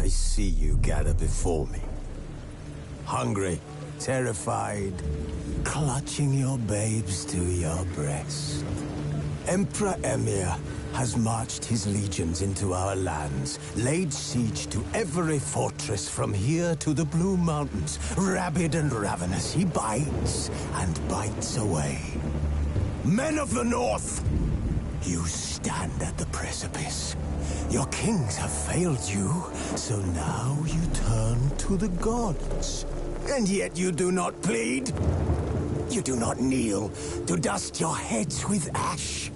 I see you gather before me. Hungry, terrified, clutching your babes to your breast. Emperor Emir has marched his legions into our lands, laid siege to every fortress from here to the Blue Mountains. Rabid and ravenous, he bites and bites away. Men of the North, you stand at the precipice. Your kings have failed you, so now you turn to the gods. And yet you do not plead. You do not kneel to dust your heads with ash.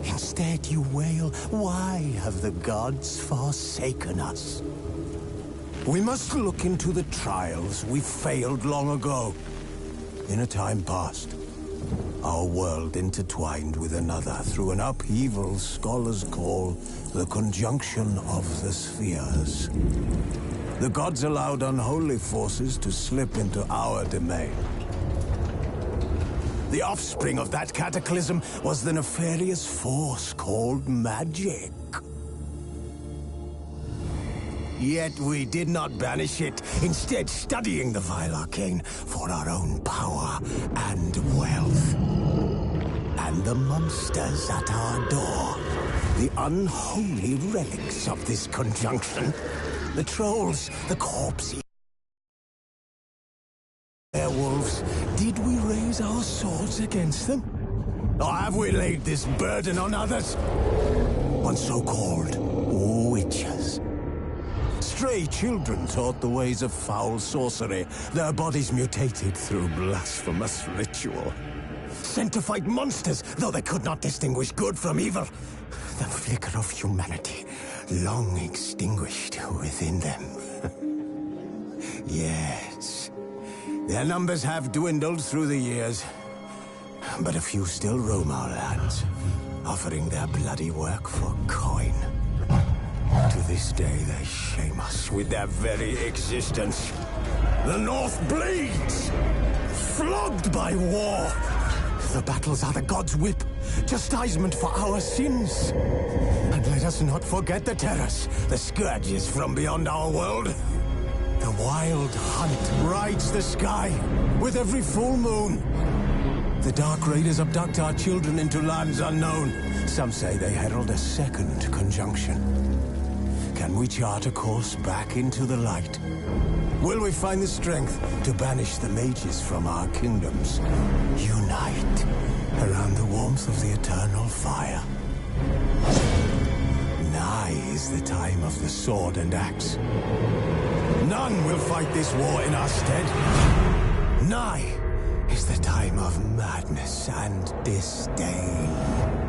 Instead you wail, why have the gods forsaken us? We must look into the trials we failed long ago. In a time past, our world intertwined with another through an upheaval scholars call the conjunction of the spheres. The gods allowed unholy forces to slip into our domain. The offspring of that cataclysm was the nefarious force called magic. Yet we did not banish it, instead studying the vile arcane for our own power and wealth. And the monsters at our door, the unholy relics of this conjunction, the trolls, the corpses, werewolves, did we raise our swords against them? Or have we laid this burden on others? On so-called witches. Stray children taught the ways of foul sorcery, their bodies mutated through blasphemous ritual. Sent to fight monsters, though they could not distinguish good from evil. The flicker of humanity, long extinguished within them. Yes, their numbers have dwindled through the years, but a few still roam our lands, offering their bloody work for coin. To this day, they shame us with their very existence. The North bleeds, flogged by war. The battles are the gods' whip, chastisement for our sins. And let us not forget the terrors, the scourges from beyond our world. The wild hunt rides the sky with every full moon. The Dark Raiders abduct our children into lands unknown. Some say they herald a second conjunction. Can we chart a course back into the light? Will we find the strength to banish the mages from our kingdoms? Unite around the warmth of the eternal fire. Nigh is the time of the sword and axe. None will fight this war in our stead. Nigh is the time of madness and disdain.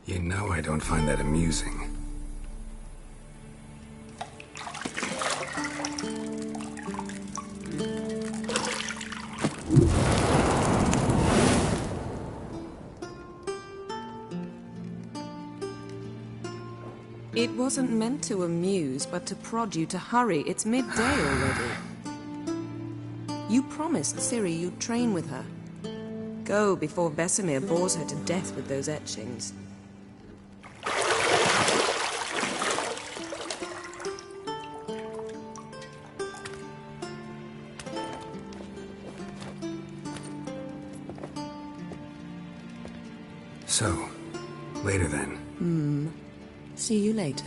You know I don't find that amusing. It wasn't meant to amuse, but to prod you to hurry. It's midday already. You promised Ciri you'd train with her. Go before Vesemir bores her to death with those etchings. So, later then. See you later.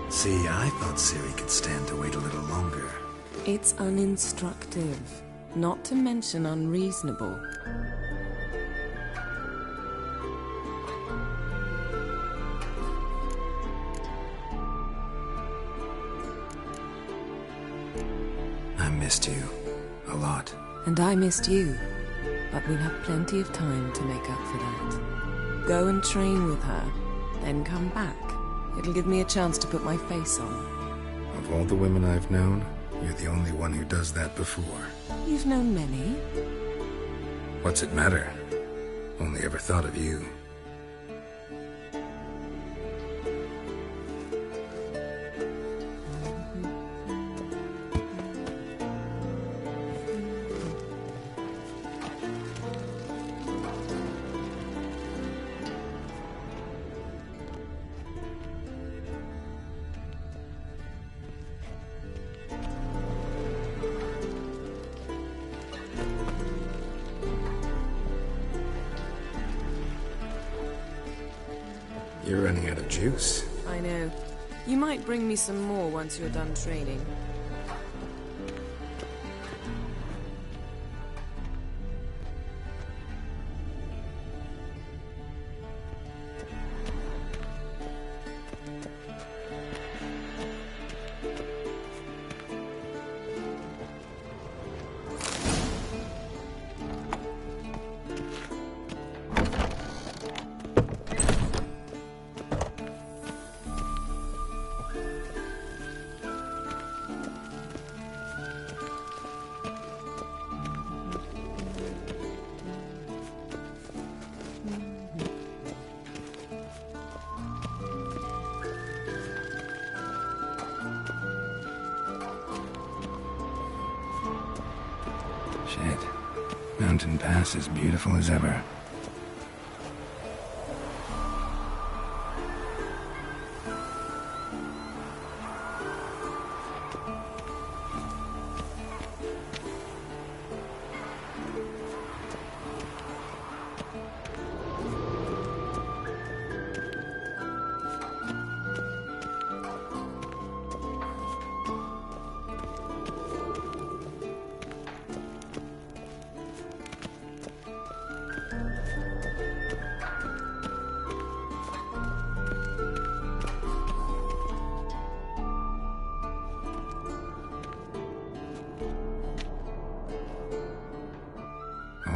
See, I thought Ciri could stand to wait a little longer. It's uninstructive, not to mention unreasonable. I missed you. A lot. And I missed you. But we'll have plenty of time to make up for that. Go and train with her, then come back. It'll give me a chance to put my face on. Of all the women I've known, you're the only one who does that before. You've known many. What's it matter? Only ever thought of you. You're running out of juice. I know. You might bring me some more once you're done training. Shit. Mountain Pass is beautiful as ever.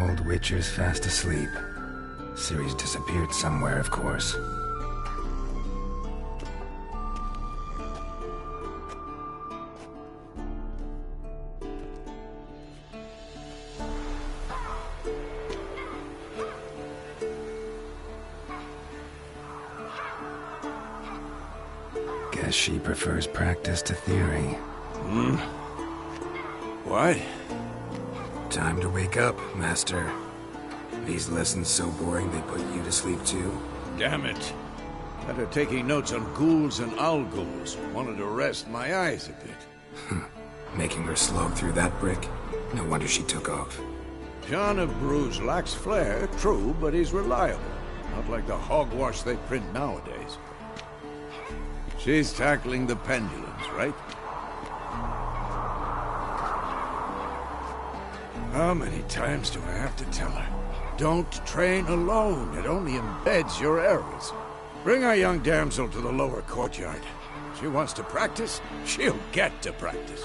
Old Witcher's fast asleep. Ciri's disappeared somewhere, of course. Guess she prefers practice to theory. What? Time to wake up, Master. These lessons so boring they put you to sleep too? Damn it. Had her taking notes on ghouls and owl ghouls. Wanted to rest my eyes a bit. Making her slog through that brick? No wonder she took off. John of Bruges lacks flair, true, but he's reliable. Not like the hogwash they print nowadays. She's tackling the pendulums, right? How many times do I have to tell her? Don't train alone. It only embeds your errors. Bring our young damsel to the lower courtyard. She wants to practice, she'll get to practice.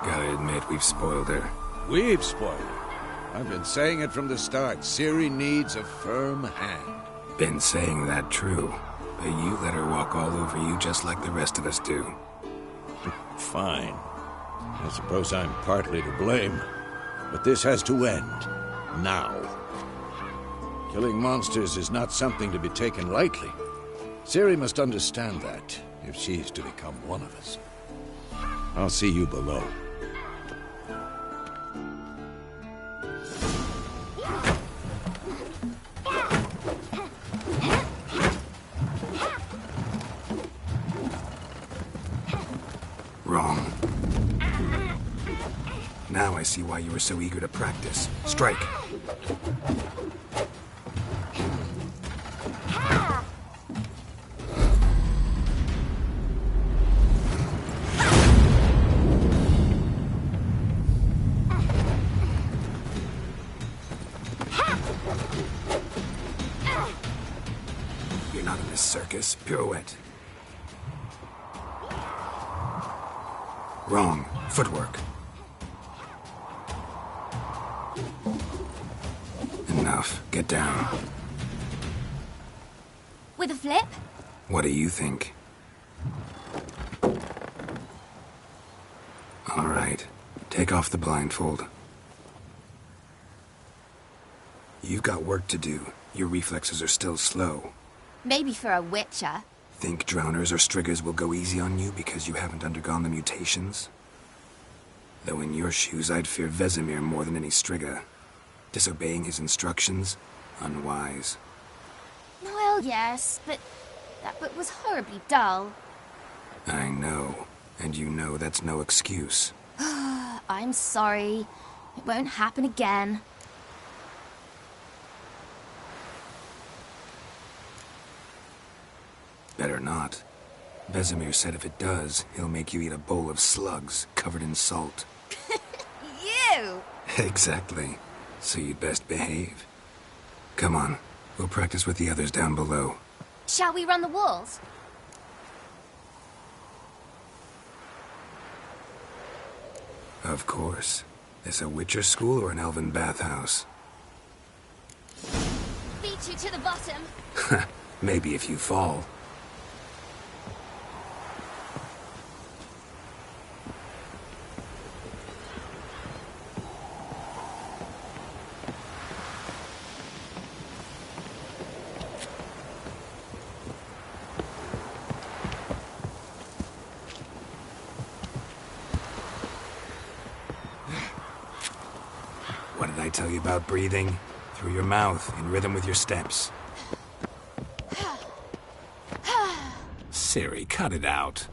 Gotta admit, we've spoiled her. We've spoiled her. I've been saying it from the start. Ciri needs a firm hand. Been saying that true, but you let her walk all over you just like the rest of us do. Fine. I suppose I'm partly to blame. But this has to end. Now. Killing monsters is not something to be taken lightly. Ciri must understand that, if she's to become one of us. I'll see you below. Wrong. Now I see why you were so eager to practice. Strike. You're not in this circus. Pirouette. Wrong. Footwork. Enough. Get down. With a flip? What do you think? All right. Take off the blindfold. You've got work to do. Your reflexes are still slow. Maybe for a witcher. Think drowners or striggers will go easy on you because you haven't undergone the mutations? Though in your shoes, I'd fear Vesemir more than any strigger. Disobeying his instructions? Unwise. Well, yes, but that book was horribly dull. I know. And you know that's no excuse. I'm sorry. It won't happen again. Better not. Vesemir said if it does, he'll make you eat a bowl of slugs covered in salt. You! Exactly. So you'd best behave. Come on. We'll practice with the others down below. Shall we run the walls? Of course. This a Witcher school or an elven bathhouse? Beat you to the bottom. Maybe if you fall. What did I tell you about breathing? Through your mouth, in rhythm with your steps. Ciri, cut it out.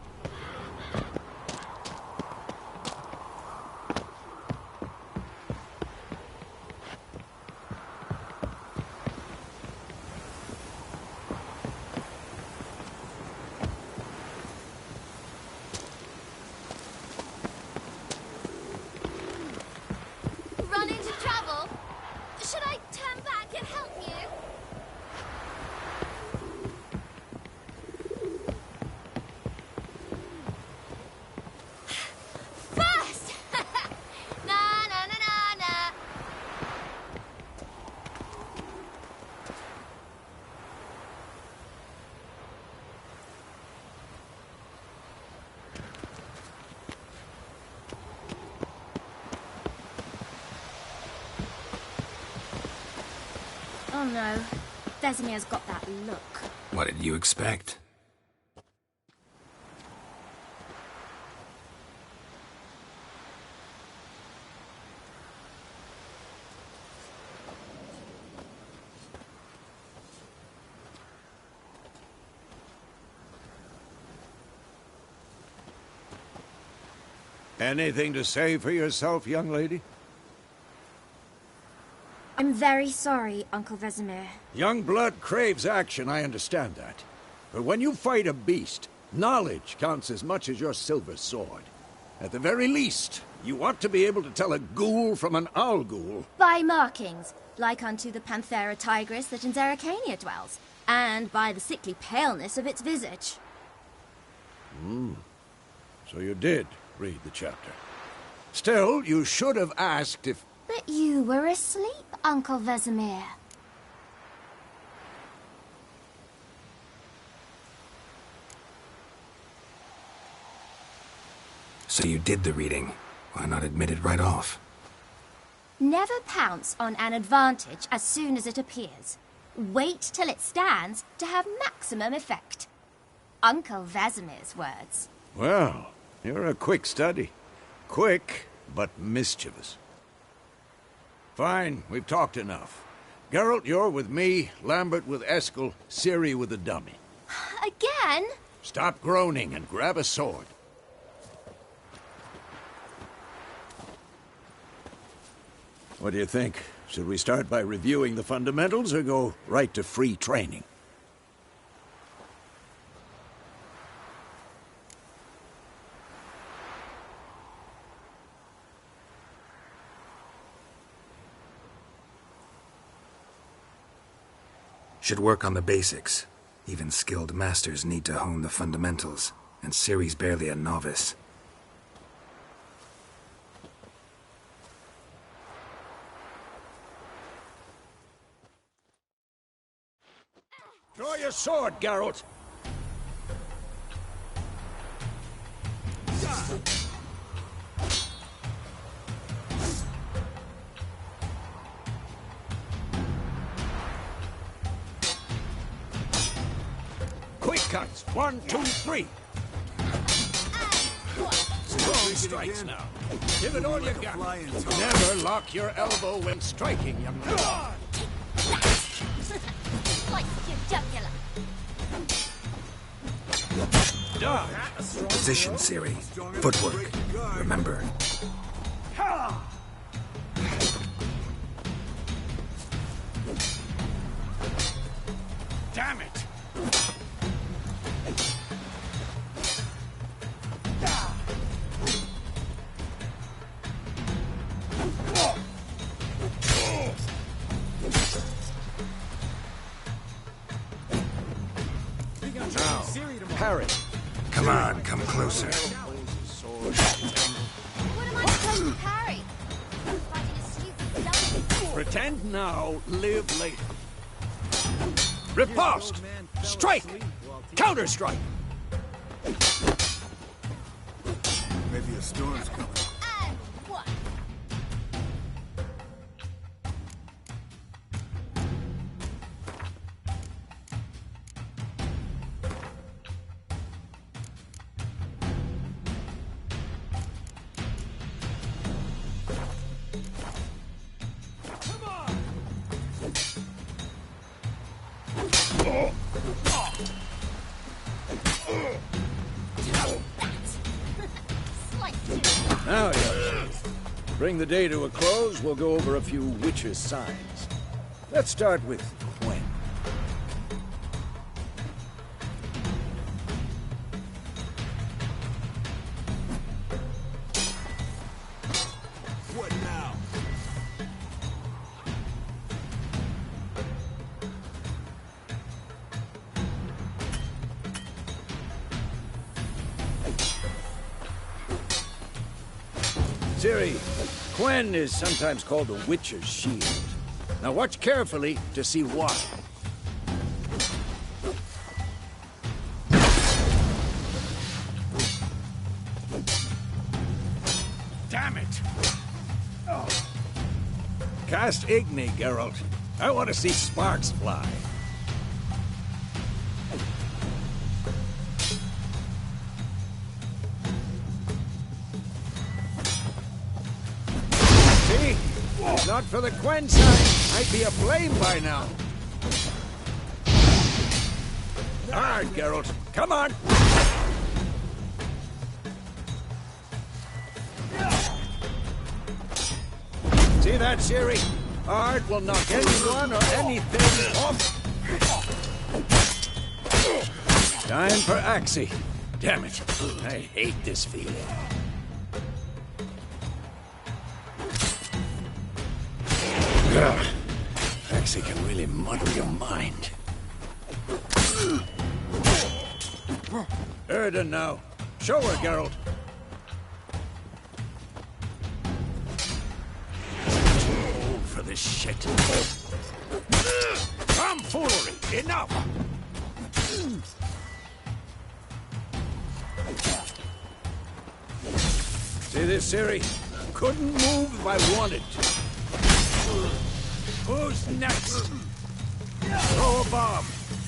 Run into trouble? Should I turn back and help you? Oh no. Vesemir's got that look. What did you expect? Anything to say for yourself, young lady? I'm very sorry, Uncle Vesemir. Young blood craves action, I understand that. But when you fight a beast, knowledge counts as much as your silver sword. At the very least, you ought to be able to tell a ghoul from an owl ghoul. By markings, like unto the Panthera tigris that in Zeracania dwells, and by the sickly paleness of its visage. So you did read the chapter. Still, you should have asked if... But you were asleep, Uncle Vesemir. So you did the reading. Why not admit it right off? Never pounce on an advantage as soon as it appears. Wait till it stands to have maximum effect. Uncle Vesemir's words. Well, you're a quick study. Quick, but mischievous. Fine, we've talked enough. Geralt, you're with me, Lambert with Eskel, Ciri with the dummy. Again? Stop groaning and grab a sword. What do you think? Should we start by reviewing the fundamentals or go right to free training? Should work on the basics. Even skilled masters need to hone the fundamentals, and Ciri's barely a novice. Draw your sword, Geralt! Quick cuts! 1, 2, 3! Strong strikes now. Give it all you got. Never lock your elbow when striking, young man. Like your jugular. Position, Ciri. Footwork. Remember. Damn it! Now, parry. Come on, come closer. What am I supposed to parry? Fighting a stupid dummy. Pretend now, live later. Riposte! Strike! Counter-strike! Maybe a storm's coming. And what? Now, young lady, bring the day to a close, we'll go over a few witches' signs. Let's start with Gwen. What now? Ciri, Gwen is sometimes called the Witcher's Shield. Now watch carefully to see why. Damn it! Cast Igni, Geralt. I want to see sparks fly. See? If not for the Quen sign, I'd be aflame by now. All right, Geralt. Come on! See that, Ciri? Art will knock anyone or anything off. Time for Axie. Damn it. I hate this feeling. Ugh. Axie can really muddle your mind. Erden now. Show her, Geralt. For this shit. Tomfoolery! Enough! See this, Ciri? Couldn't move if I wanted to. Who's next? Throw a bomb.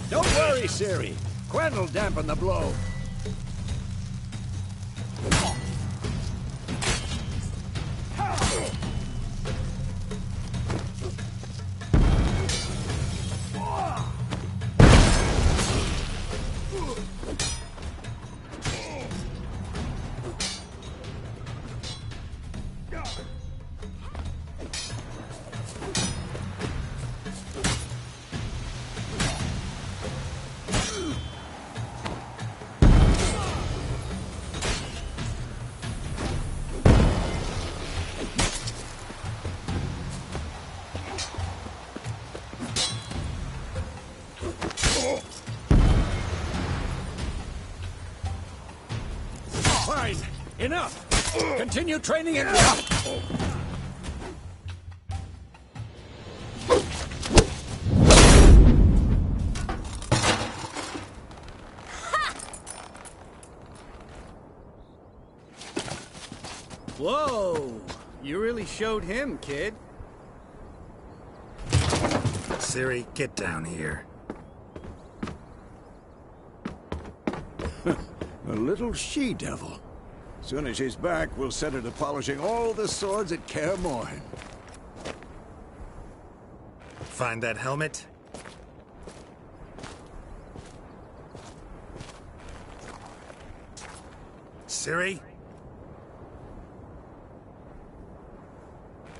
Don't worry, Ciri. Quen will dampen the blow. Fine. Enough. Continue training and... Whoa! You really showed him, kid. Ciri, get down here. A little she-devil. Soon as she's back, we'll set her to polishing all the swords at Kaer Morhen. Find that helmet? Ciri?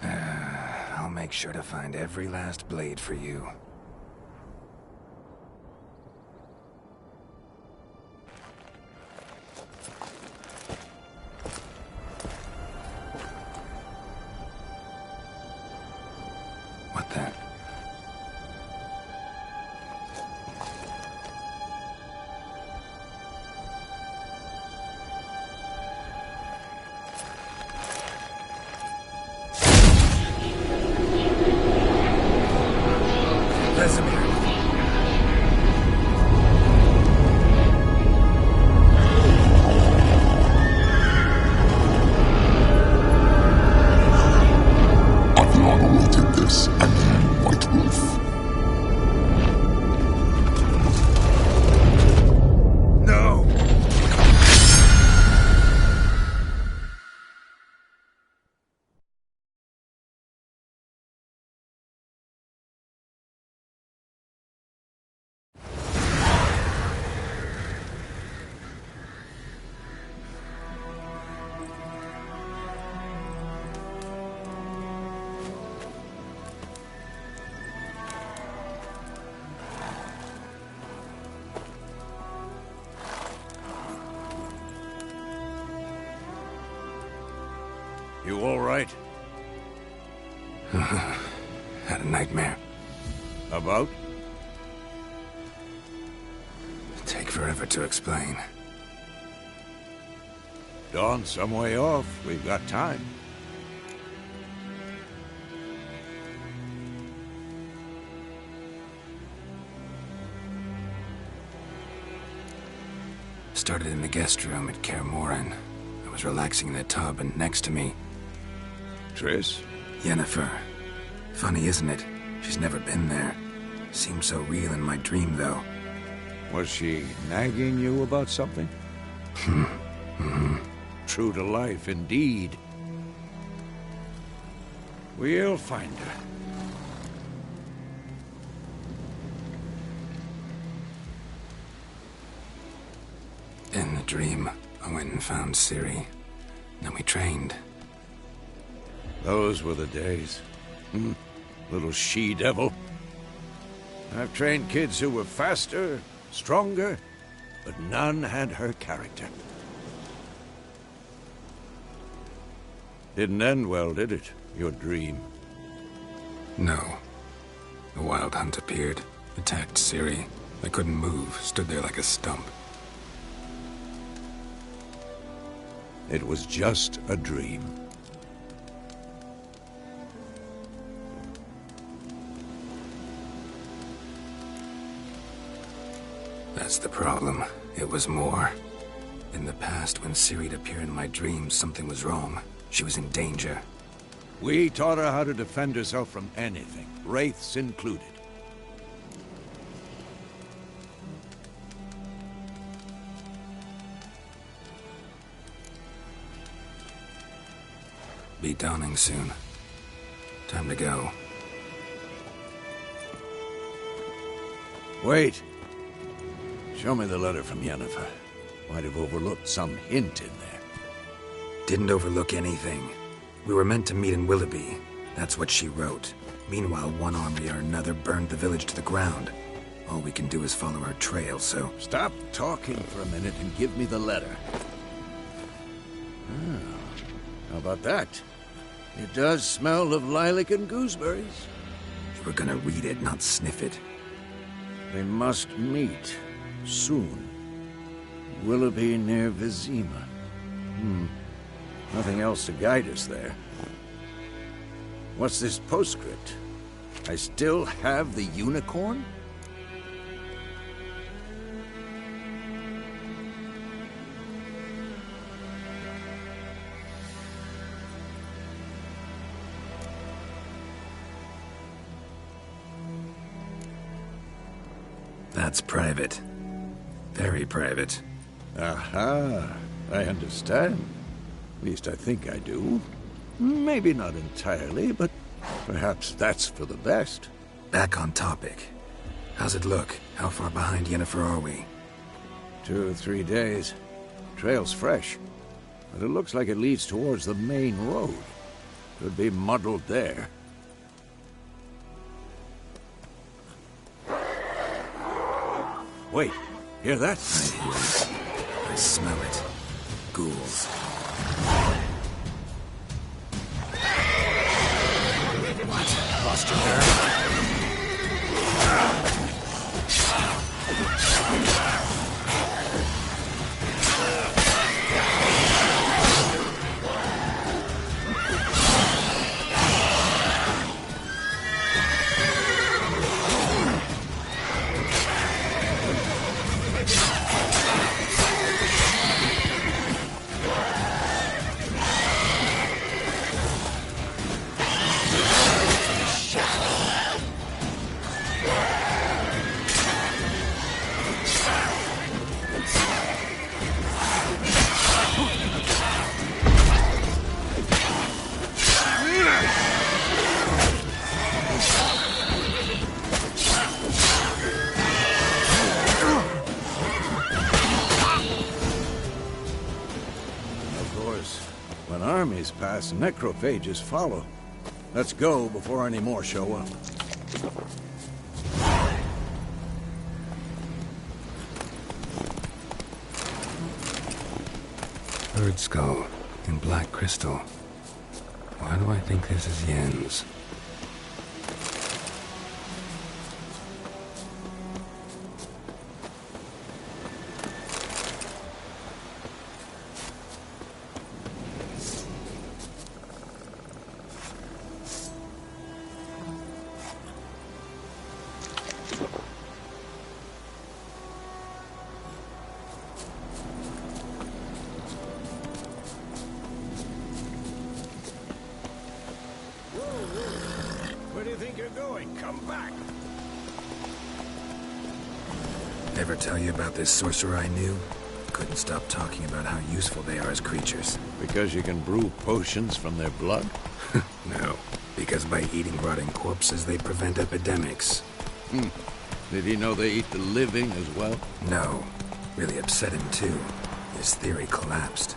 I'll make sure to find every last blade for you. What the? You all right? Had a nightmare. About? Take forever to explain. Dawn's some way off. We've got time. Started in the guest room at Kaer Morhen. I was relaxing in the tub, and next to me... Triss? Yennefer. Funny, isn't it? She's never been there. Seemed so real in my dream, though. Was she nagging you about something? True to life, indeed. We'll find her. In the dream, I went and found Ciri. Then we trained. Those were the days. Little she-devil. I've trained kids who were faster, stronger, but none had her character. Didn't end well, did it? Your dream? No. The Wild Hunt appeared, attacked Ciri. I couldn't move, stood there like a stump. It was just a dream. That's the problem. It was more. In the past, when Ciri'd appear in my dreams, something was wrong. She was in danger. We taught her how to defend herself from anything, wraiths included. Be dawning soon. Time to go. Wait. Show me the letter from Yennefer. Might have overlooked some hint in there. Didn't overlook anything. We were meant to meet in Willoughby. That's what she wrote. Meanwhile, one army or another burned the village to the ground. All we can do is follow her trail, so... Stop talking for a minute and give me the letter. How about that? It does smell of lilac and gooseberries. We're gonna read it, not sniff it. We must meet. Soon. Willoughby near Vizima. Nothing else to guide us there. What's this postscript? I still have the unicorn? That's private. Very private. Aha, I understand. At least I think I do. Maybe not entirely, but perhaps that's for the best. Back on topic. How's it look? How far behind Yennefer are we? 2 or 3 days. Trail's fresh, but it looks like it leads towards the main road. Could be muddled there. Wait, hear that? I hear it. I smell it. Ghouls. What? Lost your nerve? Pass, necrophages follow. Let's go before any more show up. Bird skull in black crystal. Why do I think this is Yen's? boy, come back! Ever tell you about this sorcerer I knew? Couldn't stop talking about how useful they are as creatures. Because you can brew potions from their blood? No, because by eating rotting corpses, they prevent epidemics. Did he know they eat the living as well? No. Really upset him, too. His theory collapsed.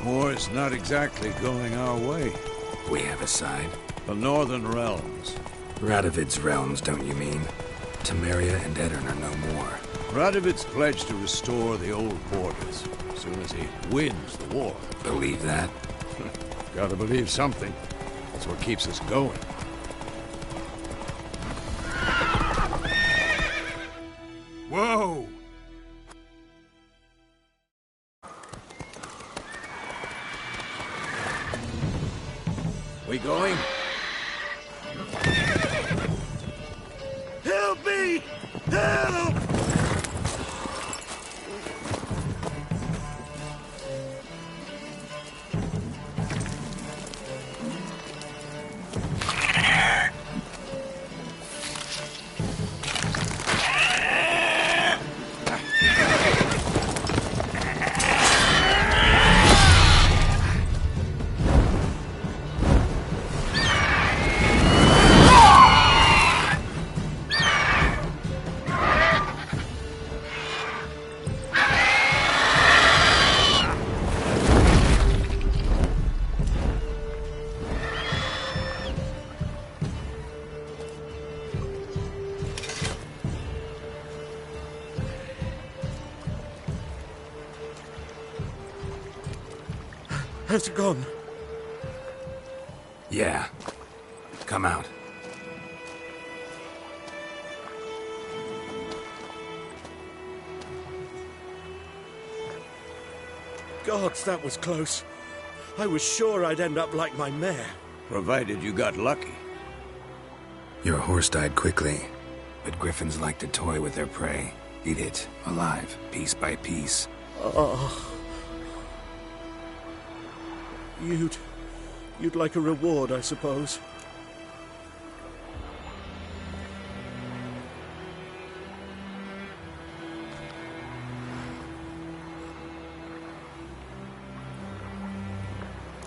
War's not exactly going our way. We have a side. The Northern Realms. Radovid's realms, don't you mean? Temeria and Edirn are no more. Radovid's pledged to restore the old borders as soon as he wins the war. Believe that? Gotta believe something. That's what keeps us going. Whoa! We going? Help me! Help! Has it gone? Yeah. Come out. Gods, that was close. I was sure I'd end up like my mare. Provided you got lucky. Your horse died quickly, but griffins like to toy with their prey. Eat it, alive, piece by piece. Oh. You'd like a reward, I suppose.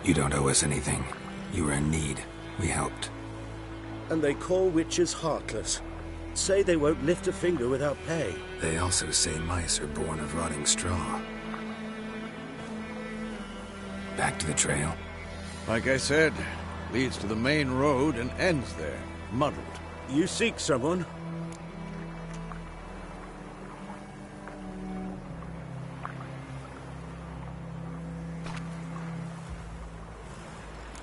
You don't owe us anything. You were in need. We helped. And they call witches heartless. Say they won't lift a finger without pay. They also say mice are born of rotting straw. Back to the trail? Like I said, leads to the main road and ends there, muddled. You seek someone?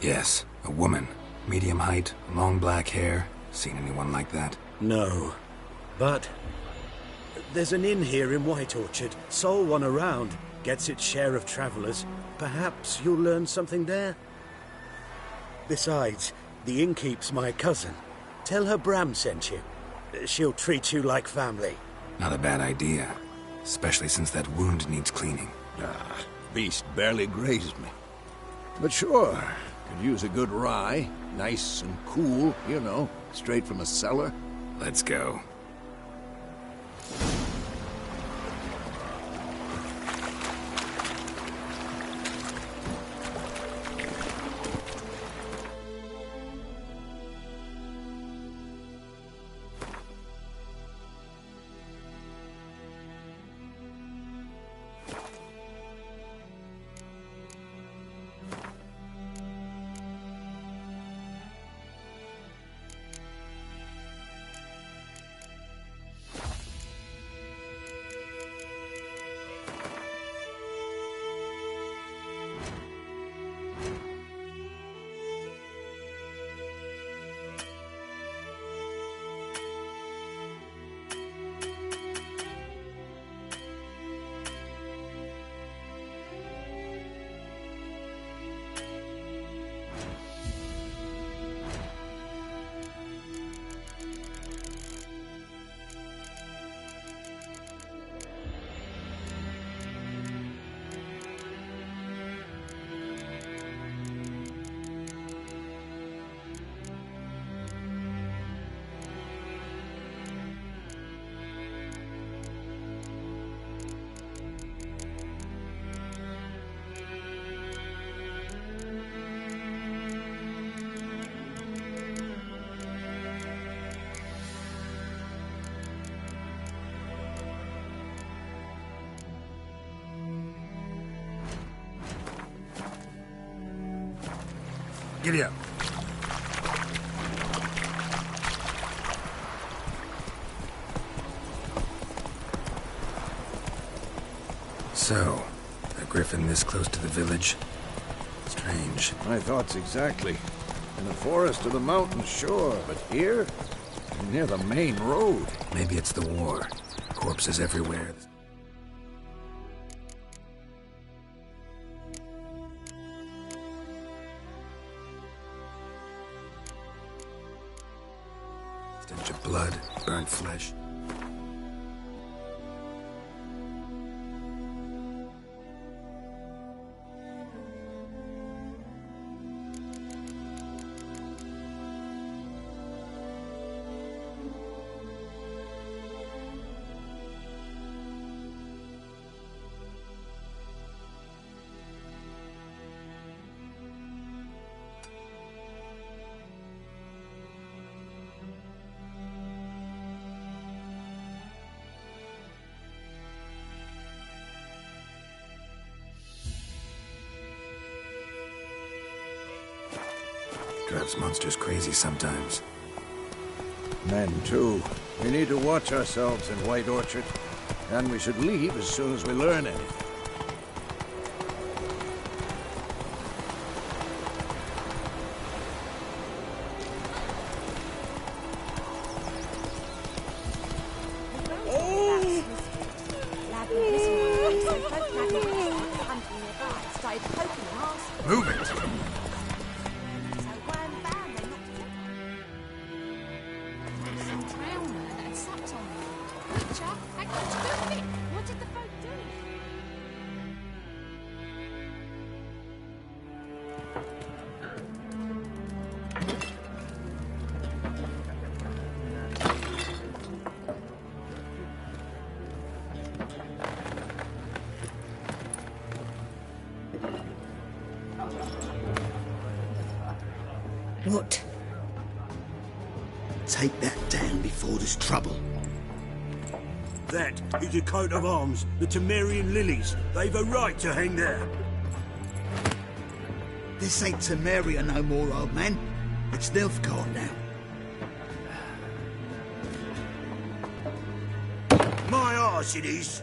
Yes, a woman. Medium height, long black hair. Seen anyone like that? No. But there's an inn here in White Orchard. Sole one around. Gets its share of travelers. Perhaps you'll learn something there? Besides, the innkeep's my cousin. Tell her Bram sent you. She'll treat you like family. Not a bad idea. Especially since that wound needs cleaning. Beast barely grazed me. But sure, could use a good rye. Nice and cool, you know, straight from a cellar. Let's go. Giddy up. So, a griffin this close to the village? Strange. My thoughts exactly. In the forest or the mountains, sure, but here? Near the main road. Maybe it's the war. Corpses everywhere. Stench of blood, burnt flesh. Drives monsters crazy sometimes. Men, too. We need to watch ourselves in White Orchard. And we should leave as soon as we learn anything. Move it! What did the folk do? What? Take that down before there's trouble. That is a coat of arms, the Temerian lilies. They've a right to hang there. This ain't Temeria no more, old man. It's Nilfgaard now. My arse it is.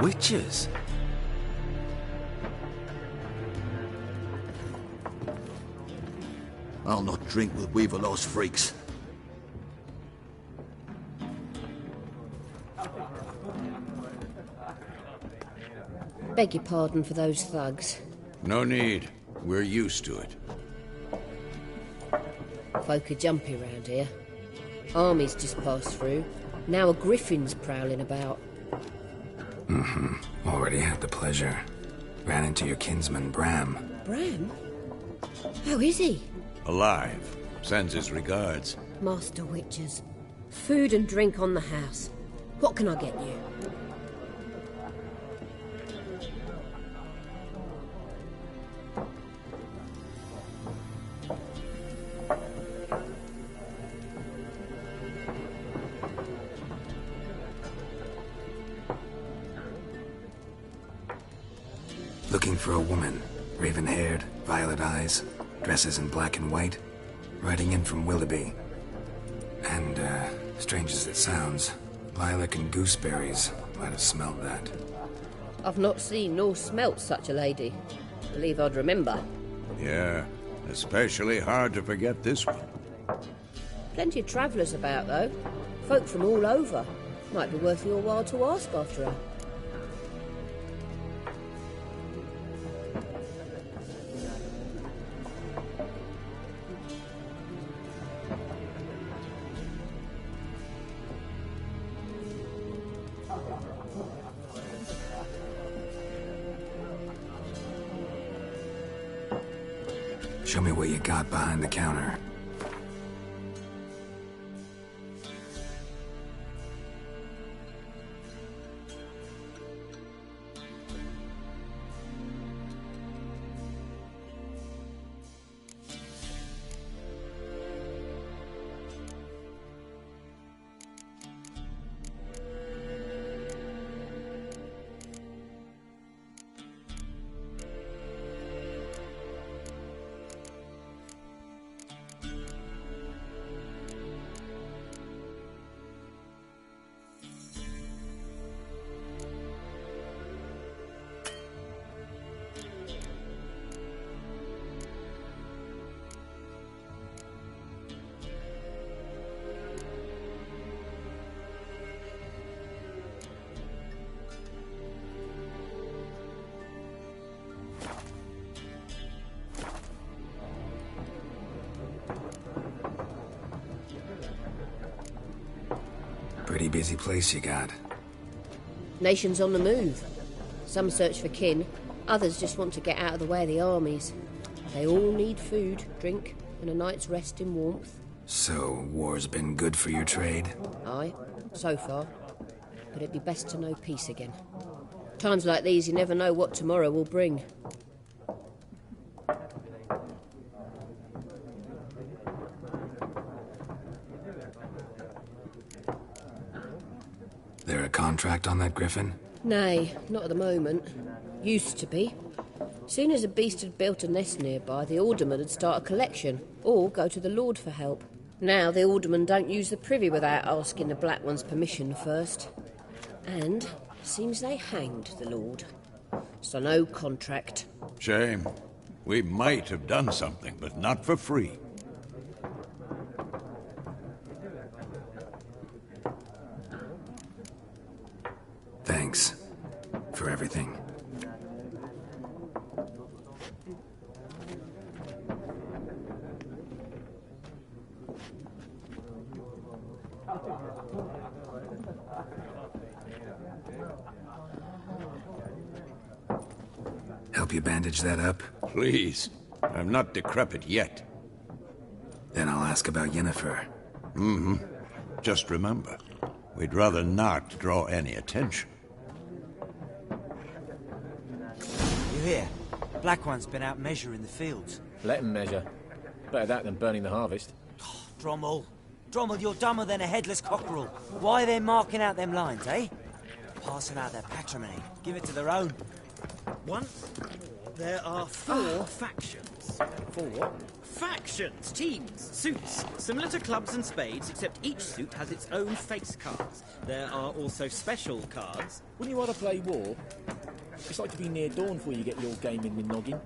Witches? I'll not drink with Weaverlost freaks. Beg your pardon for those thugs. No need. We're used to it. Folk are jumpy round here. Armies just passed through. Now a griffin's prowling about. Already had the pleasure. Ran into your kinsman, Bram. Bram? How is he? Alive. Sends his regards. Master Witches. Food and drink on the house. What can I get you? Looking for a woman. Raven-haired, violet eyes, dresses in black and white. Riding in from Willoughby. And, strange as it sounds, lilac and gooseberries. Might have smelled that. I've not seen nor smelt such a lady. Believe I'd remember. Yeah, especially hard to forget this one. Plenty of travellers about, though. Folk from all over. Might be worth your while to ask after her. Show me what you got behind the counter. Pretty busy place you got. Nations on the move. Some search for kin, others just want to get out of the way of the armies. They all need food, drink, and a night's rest in warmth. So, war's been good for your trade? Aye, so far. But it'd be best to know peace again. Times like these, you never know what tomorrow will bring. There a contract on that griffin? Nay, not at the moment. Used to be. Soon as a beast had built a nest nearby, the alderman would start a collection, or go to the Lord for help. Now the aldermen don't use the privy without asking the Black One's permission first. And seems they hanged the Lord. So no contract. Shame. We might have done something, but not for free. Thanks for everything. Help you bandage that up? Please. I'm not decrepit yet. Then I'll ask about Yennefer. Mm-hmm. Just remember, we'd rather not draw any attention. You hear? Black One's been out measuring the fields. Let him measure. Better that than burning the harvest. Oh, Drommel, you're dumber than a headless cockerel. Why are they marking out them lines, eh? Passing out their patrimony. Give it to their own. Once there are 4 factions. 4 what? Factions, teams, suits, similar to clubs and spades, except each suit has its own face cards. There are also special cards. Wouldn't you rather play war? It's like to be near dawn before you get your game in with noggin.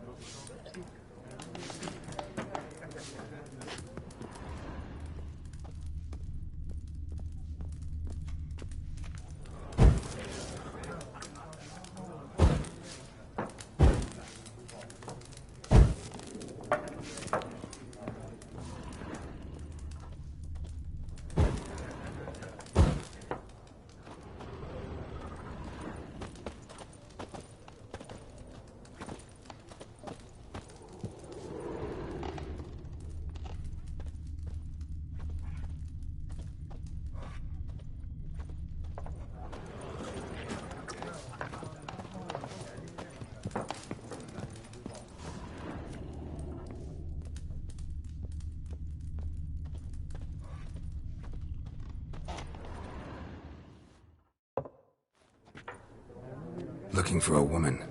Looking for a woman.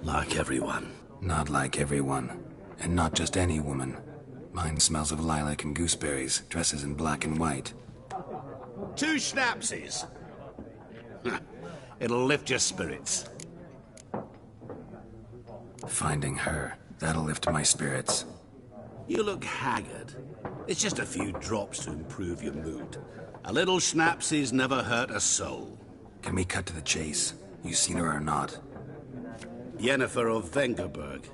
Like everyone. Not like everyone. And not just any woman. Mine smells of lilac and gooseberries, dresses in black and white. 2 schnapsies. It'll lift your spirits. Finding her, that'll lift my spirits. You look haggard. It's just a few drops to improve your mood. A little schnapsies never hurt a soul. Can we cut to the chase? You seen her or not? Yennefer of Vengerberg.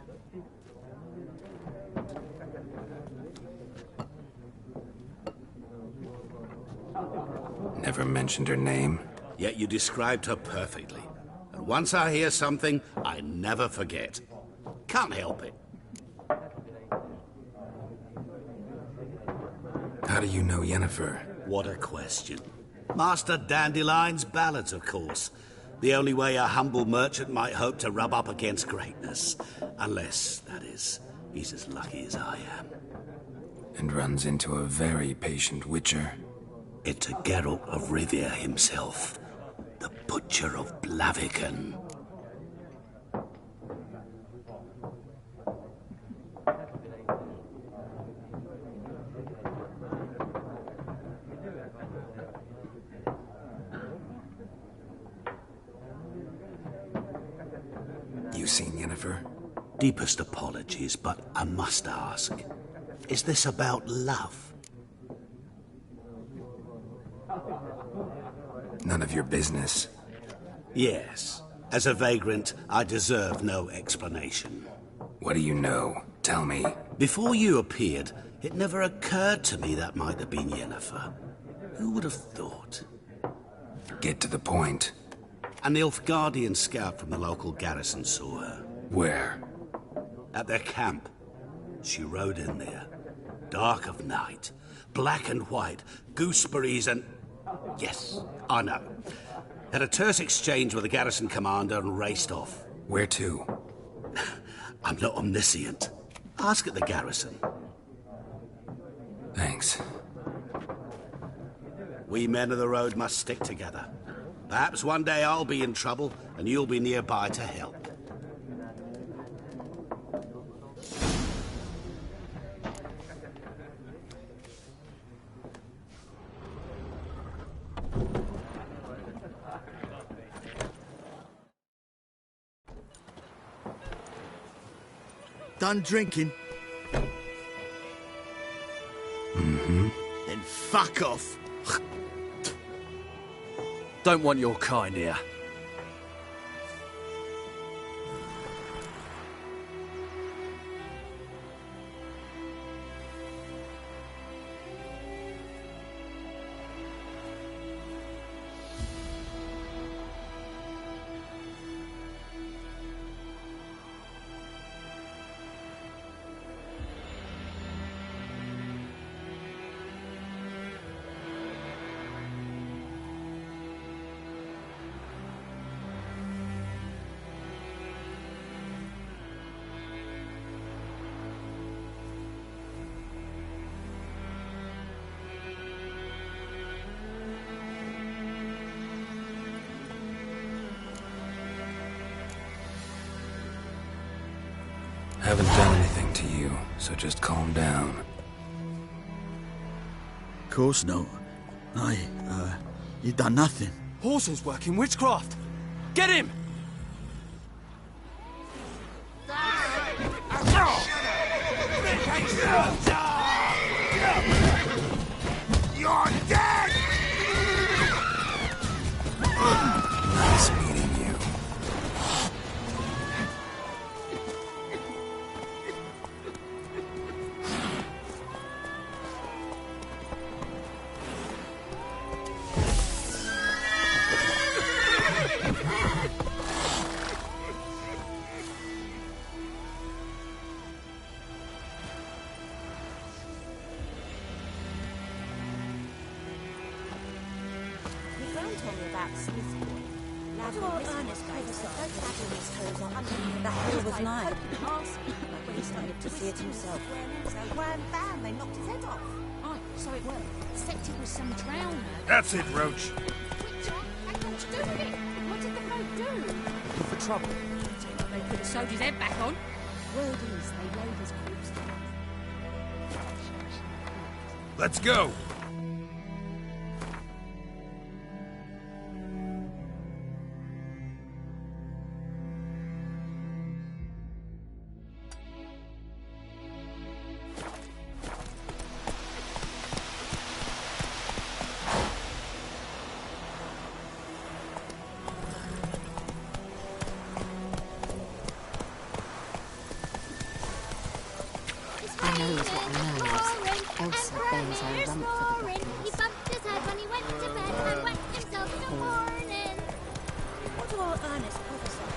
Never mentioned her name. Yet you described her perfectly. And once I hear something, I never forget. Can't help it. How do you know Yennefer? What a question. Master Dandelion's ballads, of course. The only way a humble merchant might hope to rub up against greatness. Unless, that is, he's as lucky as I am. And runs into a very patient witcher. It's a Geralt of Rivia himself. The Butcher of Blaviken. You seen Yennefer? Deepest apologies, but I must ask. Is this about love? None of your business. Yes. As a vagrant, I deserve no explanation. What do you know? Tell me. Before you appeared, it never occurred to me that might have been Yennefer. Who would have thought? Get to the point. An Nilfgaardian scout from the local garrison saw her. Where? At their camp. She rode in there. Dark of night. Black and white. Gooseberries and... Yes, I know. Had a terse exchange with the garrison commander and raced off. Where to? I'm not omniscient. Ask at the garrison. Thanks. We men of the road must stick together. Perhaps one day I'll be in trouble and you'll be nearby to help. Done drinking? Mm-hmm. Then fuck off. Don't want your kind here. Haven't done anything to you, so just calm down. Of course not. You done nothing. Horses working witchcraft! Get him! You're dead! Nice meeting you. The hell was like when he started to see it himself. So wham bam, they knocked his head off. Right, so it worked. Except it was some drowner. That's it, Roach. What did the bloke do? For trouble. They put the soldier's head back on. Word is they laid his corpse down. Let's go. I knows what he knows. Elsa bears her rump for the Blackness. He bumped his head when he went to bed and whacked himself in the morning. What do our Ernest prophesy?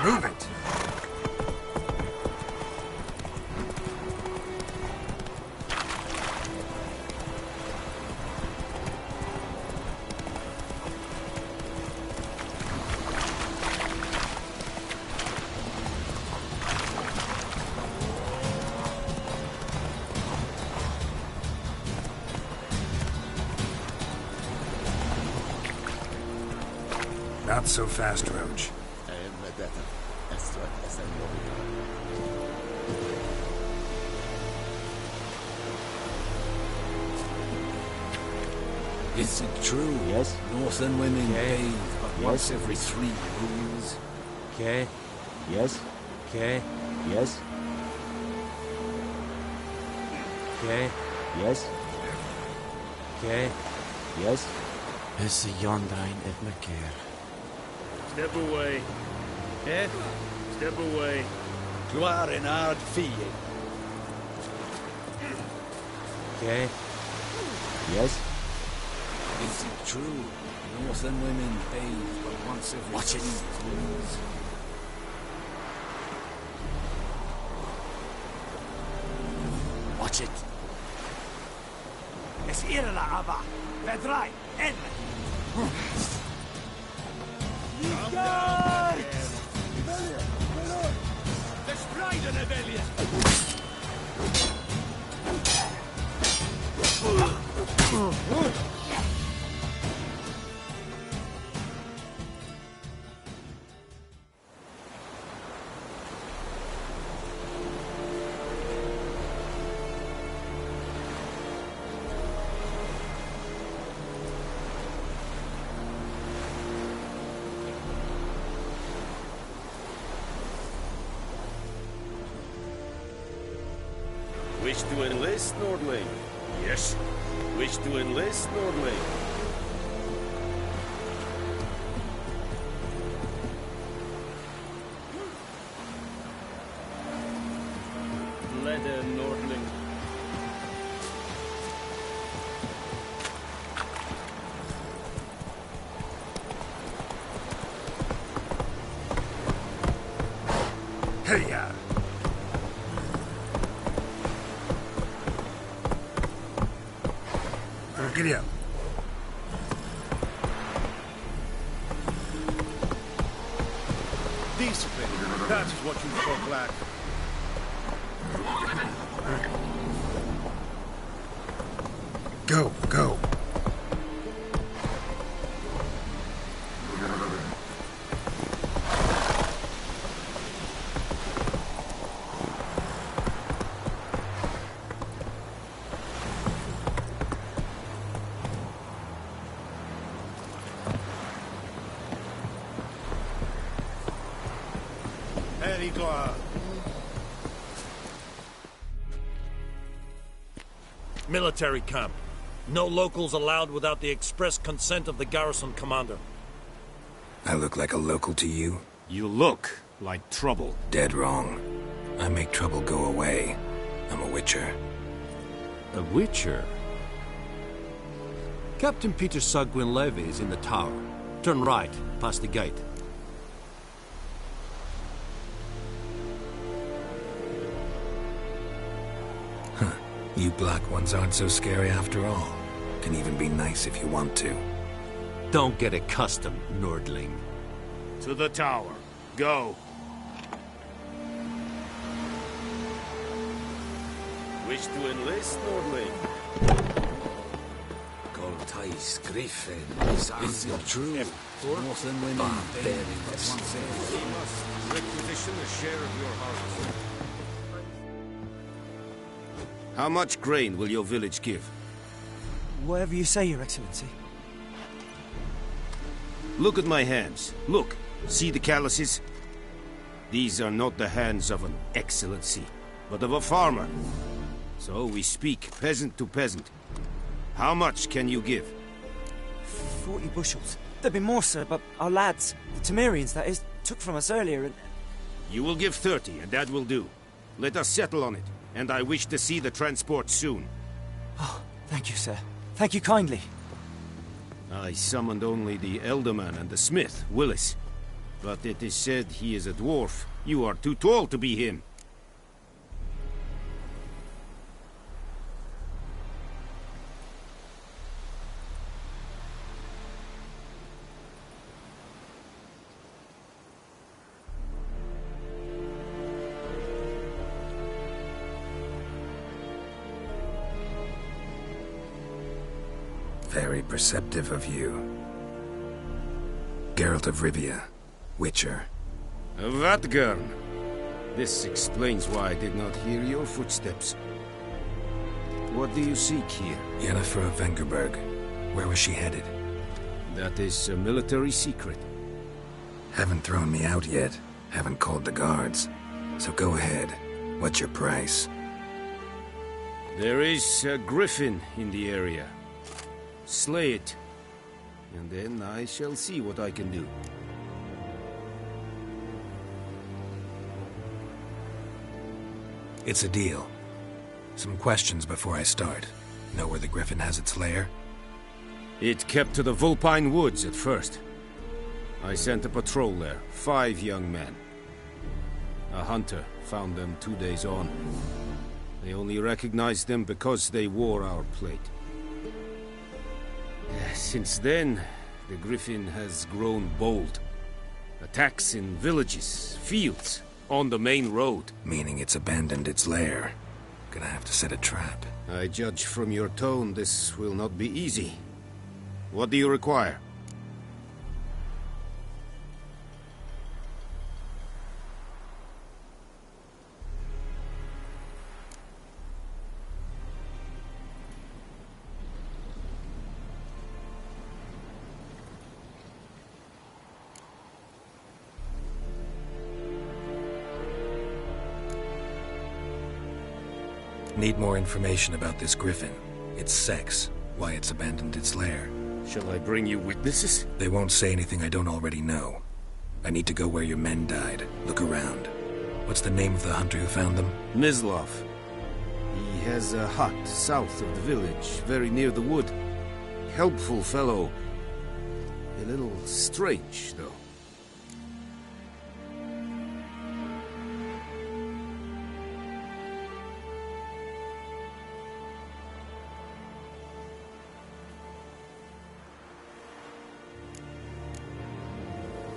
Move it. Not so fast, Roach. Is it true? Yes. Northern women bathe but Yes. once every 3 moons? Okay. Yes. Okay. Yes. Okay. Yes. Okay. Yes. Is the Yondrain et me care? Step away. Eh? Step away. Gloire en hard fille. Okay. Yes. Is it true? Northern women bathe but once every Watch it. 3 moons? Watch it. Es ihre la Abba. Vedrai. En. Verspreiden Evelia. Wish to enlist, Nordling? Yes. Wish to enlist, Nordling? Leather, Nordling. Hey-ya! Giddy up. Discipline. That is what you folk lack. Go, go. Military camp. No locals allowed without the express consent of the garrison commander. I look like a local to you? You look like trouble. Dead wrong. I make trouble go away. I'm a witcher. A witcher? Captain Peter Sagwin Levy is in the tower. Turn right, past the gate. You black ones aren't so scary after all. Can even be nice if you want to. Don't get accustomed, Nordling. To the tower. Go. Wish to enlist, Nordling? Goltais, Griffin, is it true? Northern women bathe but once every... We must requisition a share of your harvest. How much grain will your village give? Whatever you say, Your Excellency. Look at my hands. Look. See the calluses? These are not the hands of an excellency, but of a farmer. So we speak peasant to peasant. How much can you give? 40 bushels. There'd be more, sir, but our lads, the Temerians, that is, took from us earlier and... You will give 30, and that will do. Let us settle on it, and I wish to see the transport soon. Oh, thank you, sir. Thank you kindly. I summoned only the Elderman and the smith, Willis. But it is said he is a dwarf. You are too tall to be him. Very perceptive of you. Geralt of Rivia, Witcher. Vatgern. This explains why I did not hear your footsteps. What do you seek here? Yennefer of Vengerberg. Where was she headed? That is a military secret. Haven't thrown me out yet. Haven't called the guards. So go ahead. What's your price? There is a griffin in the area. Slay it. And then I shall see what I can do. It's a deal. Some questions before I start. Know where the griffin has its lair? It kept to the Vulpine Woods at first. I sent a patrol there, 5 young men. A hunter found them 2 days on. They only recognized them because they wore our plate. Since then, the griffin has grown bold. Attacks in villages, fields, on the main road. Meaning it's abandoned its lair. Gonna have to set a trap. I judge from your tone this will not be easy. What do you require? Need more information about this griffin. Its sex, why it's abandoned its lair. Shall I bring you witnesses? They won't say anything I don't already know. I need to go where your men died. Look around. What's the name of the hunter who found them? Mislav. He has a hut south of the village, very near the wood. Helpful fellow. A little strange, though.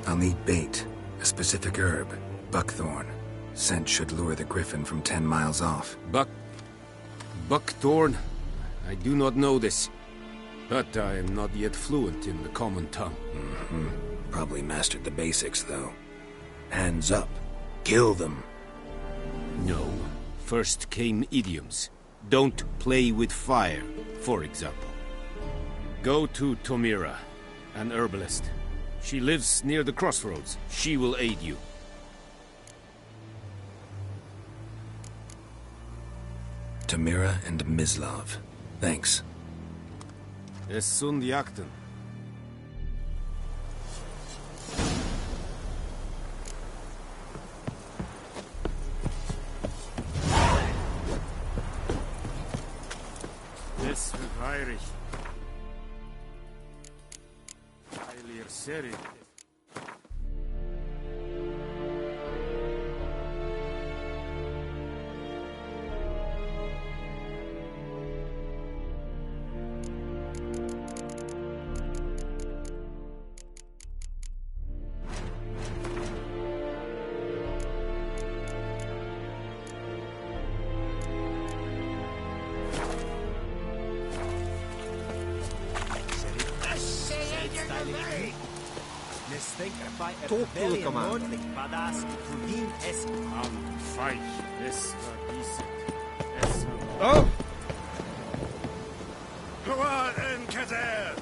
I'll need bait, a specific herb, buckthorn. Scent should lure the griffin from 10 miles off. Buckthorn? I do not know this. But I am not yet fluent in the common tongue. Probably mastered the basics, though. Hands up. Kill them. No. First came idioms. Don't play with fire, for example. Go to Tomira, an herbalist. She lives near the crossroads. She will aid you. Tomira and Mislav. Thanks. Es sunt jakten. Es Heinrich. Heilir Seri. Talk to the commander. Oh! Hurrah and Kazer!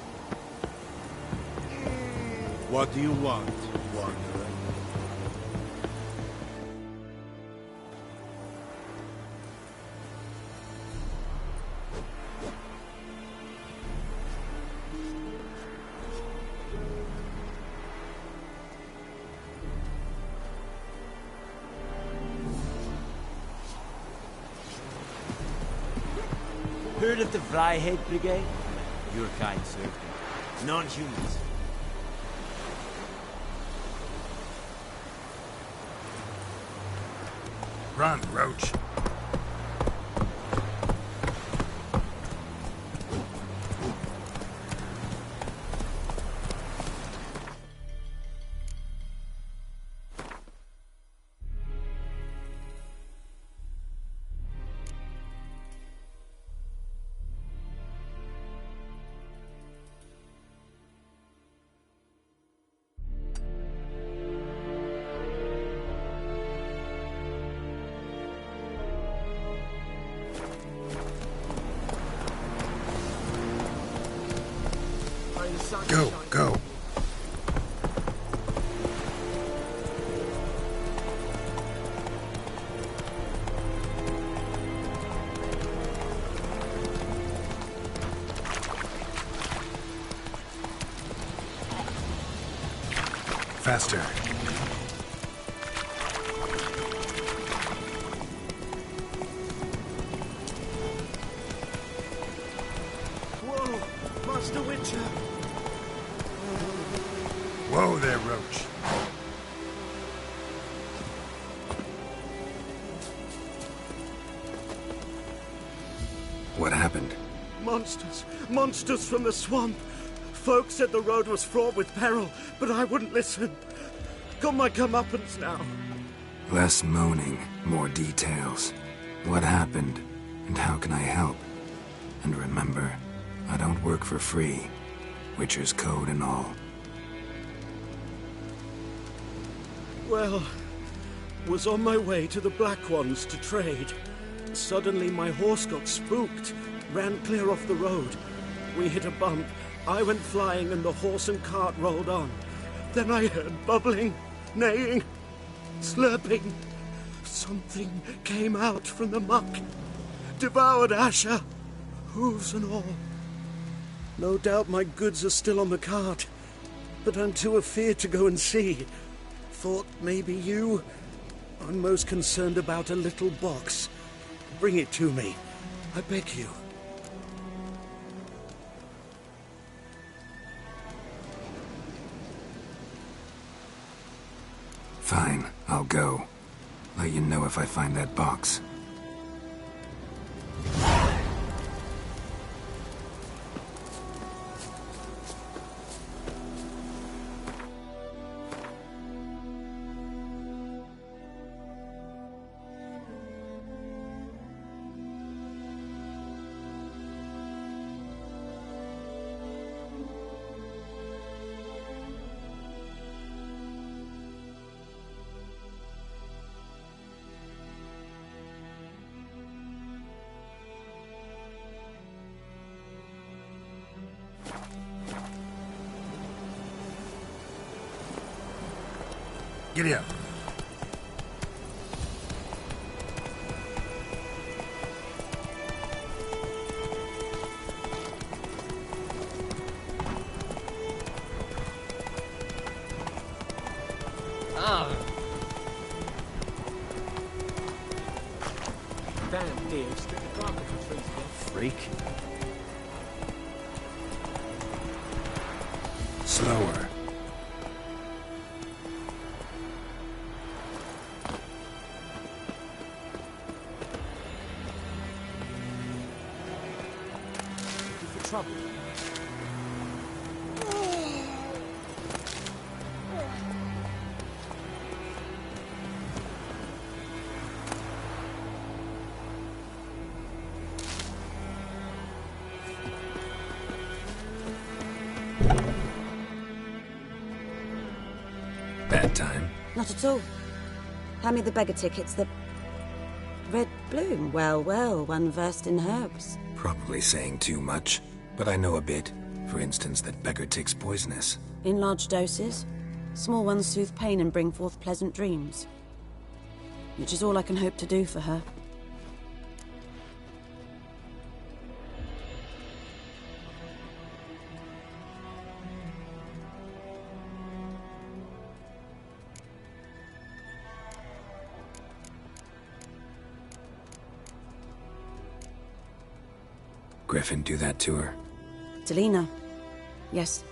What do you want, wanderer? Heard of the Vryhead Brigade? Your kind served them. Non-humans. Run, Roach. Go, go. Faster. Whoa, Master Witcher. Whoa there, Roach. What happened? Monsters. Monsters from the swamp. Folk said the road was fraught with peril, but I wouldn't listen. Got my comeuppance now. Less moaning, more details. What happened, and how can I help? And remember, I don't work for free. Witcher's code and all. Well, was on my way to the Black Ones to trade. Suddenly my horse got spooked, ran clear off the road. We hit a bump. I went flying and the horse and cart rolled on. Then I heard bubbling, neighing, slurping. Something came out from the muck. Devoured Asher, hooves and all. No doubt my goods are still on the cart, but I'm too afeard to go and see. Thought maybe you... I'm most concerned about a little box. Bring it to me, I beg you. Fine, I'll go. Let you know if I find that box. Giddy up. Ah. Damn dear, stick the carpet for trees again. Freak. Slower. Trouble. Bad time? Not at all. Hand me the beggar tickets, the... Red bloom. Well, well, one versed in herbs. Probably saying too much, but I know a bit. For instance, that beggar tick's poisonous. In large doses. Small ones soothe pain and bring forth pleasant dreams. Which is all I can hope to do for her. Griffin do that to her? Delina. Yes.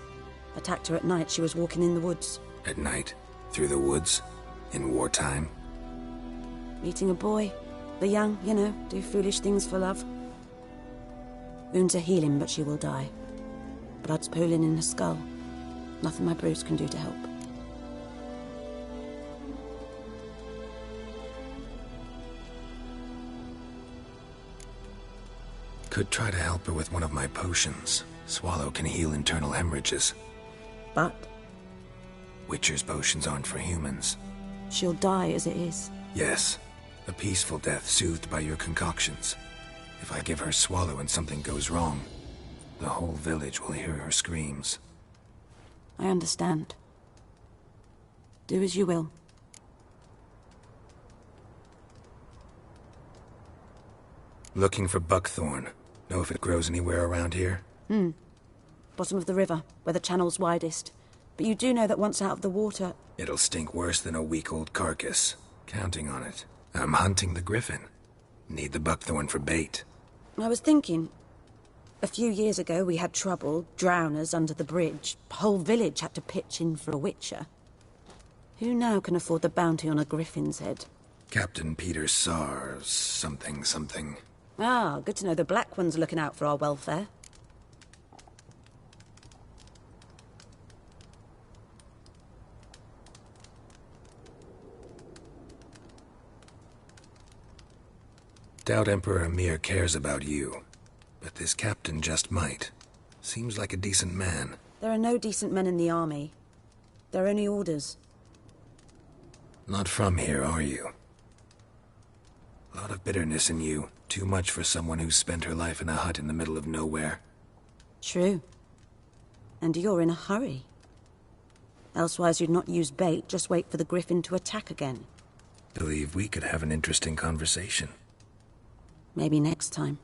Attacked her at night. She was walking in the woods. At night? Through the woods? In wartime? Meeting a boy. The young, you know, do foolish things for love. Wounds are healing, but she will die. Blood's pooling in her skull. Nothing my brutes can do to help. Could try to help her with one of my potions. Swallow can heal internal hemorrhages. But? Witcher's potions aren't for humans. She'll die as it is. Yes. A peaceful death soothed by your concoctions. If I give her Swallow and something goes wrong, the whole village will hear her screams. I understand. Do as you will. Looking for buckthorn. Know if it grows anywhere around here? Bottom of the river, where the channel's widest. But you do know that once out of the water... It'll stink worse than a week-old carcass. Counting on it. I'm hunting the griffin. Need the buckthorn for bait. I was thinking... A few years ago we had trouble, drowners under the bridge. Whole village had to pitch in for a witcher. Who now can afford the bounty on a griffin's head? Captain Peter Sars... something. Ah, good to know the Black One's looking out for our welfare. Doubt Emperor Emir cares about you. But this captain just might. Seems like a decent man. There are no decent men in the army. They're only orders. Not from here, are you? A lot of bitterness in you. Too much for someone who's spent her life in a hut in the middle of nowhere. True. And you're in a hurry. Elsewise you'd not use bait, just wait for the griffin to attack again. Believe we could have an interesting conversation. Maybe next time.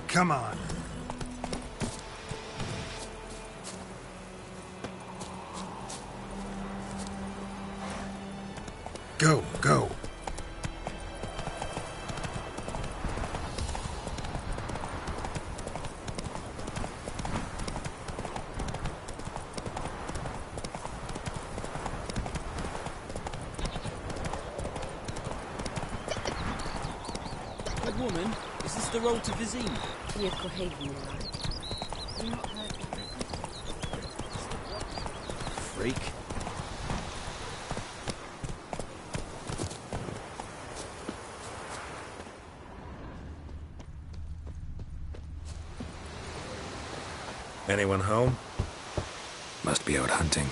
Come on. Go. Good woman, is this the road to Vizima? Freak. Anyone home? Must be out hunting.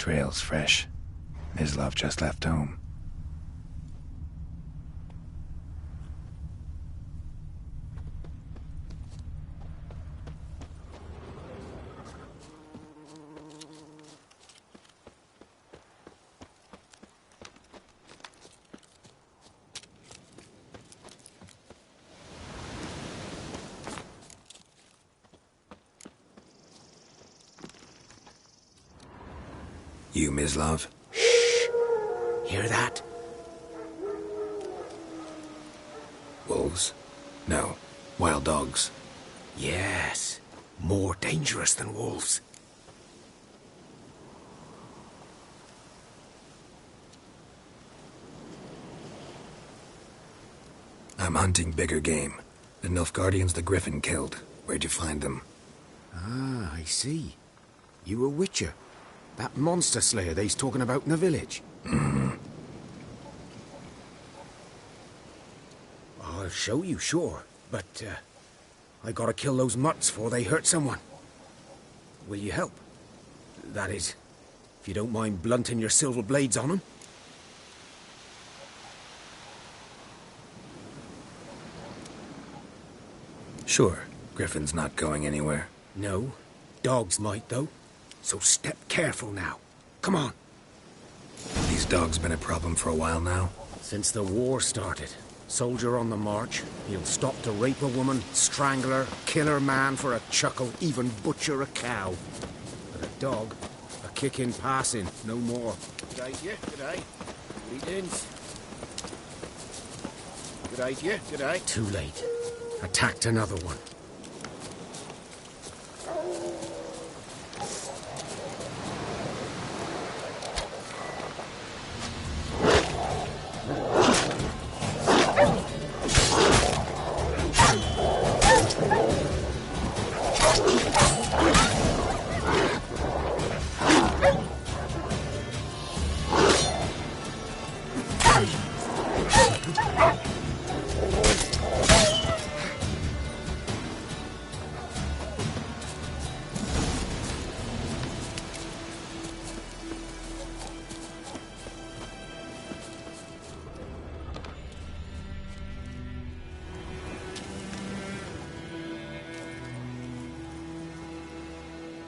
trail's fresh. Mislav just left home. You, Mislav? Shh! Hear that? Wolves? No. Wild dogs. Yes. More dangerous than wolves. I'm hunting bigger game. The Nilfgaardians the Griffin killed. Where'd you find them? Ah, I see. You a witcher. That monster slayer they's talking about in the village. I'll show you, sure. But, I gotta kill those mutts before they hurt someone. Will you help? That is, if you don't mind blunting your silver blades on them. Sure. Griffin's not going anywhere. No. Dogs might, though. So step careful now. Come on. These dogs been a problem for a while now? Since the war started. Soldier on the march. He'll stop to rape a woman, strangle her, kill her man for a chuckle, even butcher a cow. But a dog, a kick in passing, no more. G'day, yeah, g'day. Greetings. G'day, yeah, g'day. Too late. Attacked another one.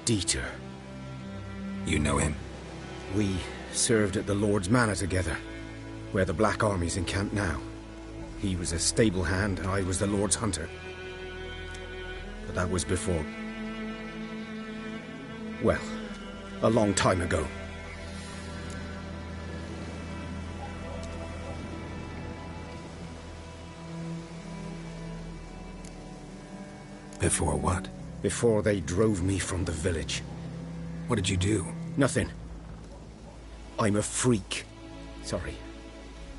Dieter. You know him? We served at the Lord's Manor together, where the Black Army's encamped now. He was a stable hand, and I was the Lord's hunter. But that was before... well, a long time ago. Before what? Before they drove me from the village. What did you do? Nothing. I'm a freak. Sorry.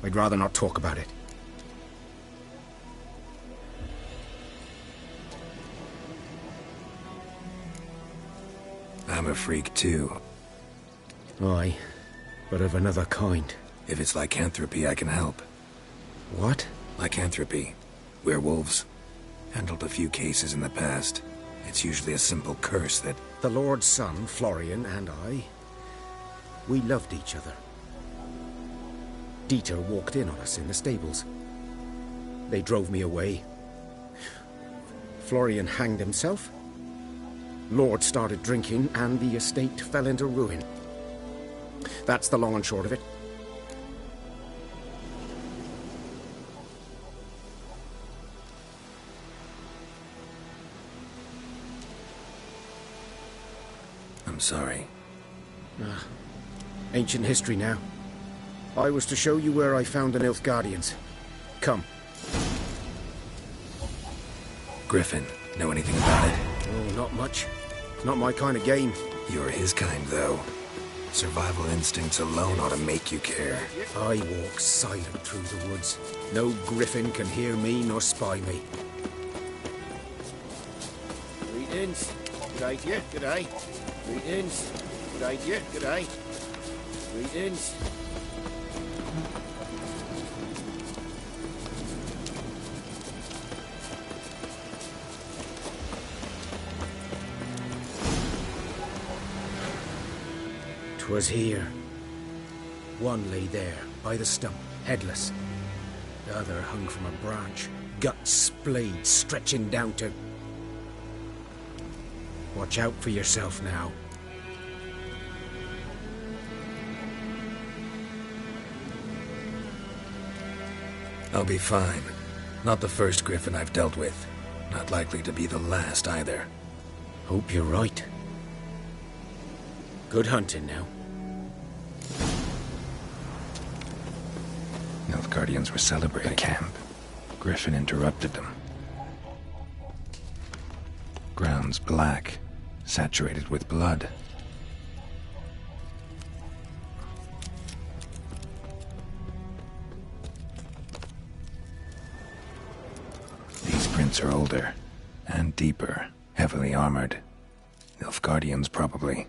I'd rather not talk about it. I'm a freak too. Aye, but of another kind. If it's lycanthropy, I can help. What? Lycanthropy. Werewolves. Handled a few cases in the past. It's usually a simple curse that... The Lord's son, Florian, and I... we loved each other. Dieter walked in on us in the stables. They drove me away. Florian hanged himself. Lord started drinking, and the estate fell into ruin. That's the long and short of it. I'm sorry. Ancient history now. I was to show you where I found the Nilfgaardians. Come. Griffin, know anything about it? Oh, not much. Not my kind of game. You're his kind, though. Survival instincts alone ought to make you care. I walk silent through the woods. No griffin can hear me nor spy me. Greetings. G'day, yeah, g'day. Greetings. G'day, yeah, g'day. Greetings. 'Twas here. One lay there, by the stump, headless. The other hung from a branch, guts splayed, stretching down to... Watch out for yourself now. I'll be fine. Not the first griffin I've dealt with. Not likely to be the last either. Hope you're right. Good hunting now. Nilfgaardians were celebrating camp. Griffin interrupted them. Ground's black, saturated with blood. These prints are older and deeper, heavily armored. Nilfgaardians, probably.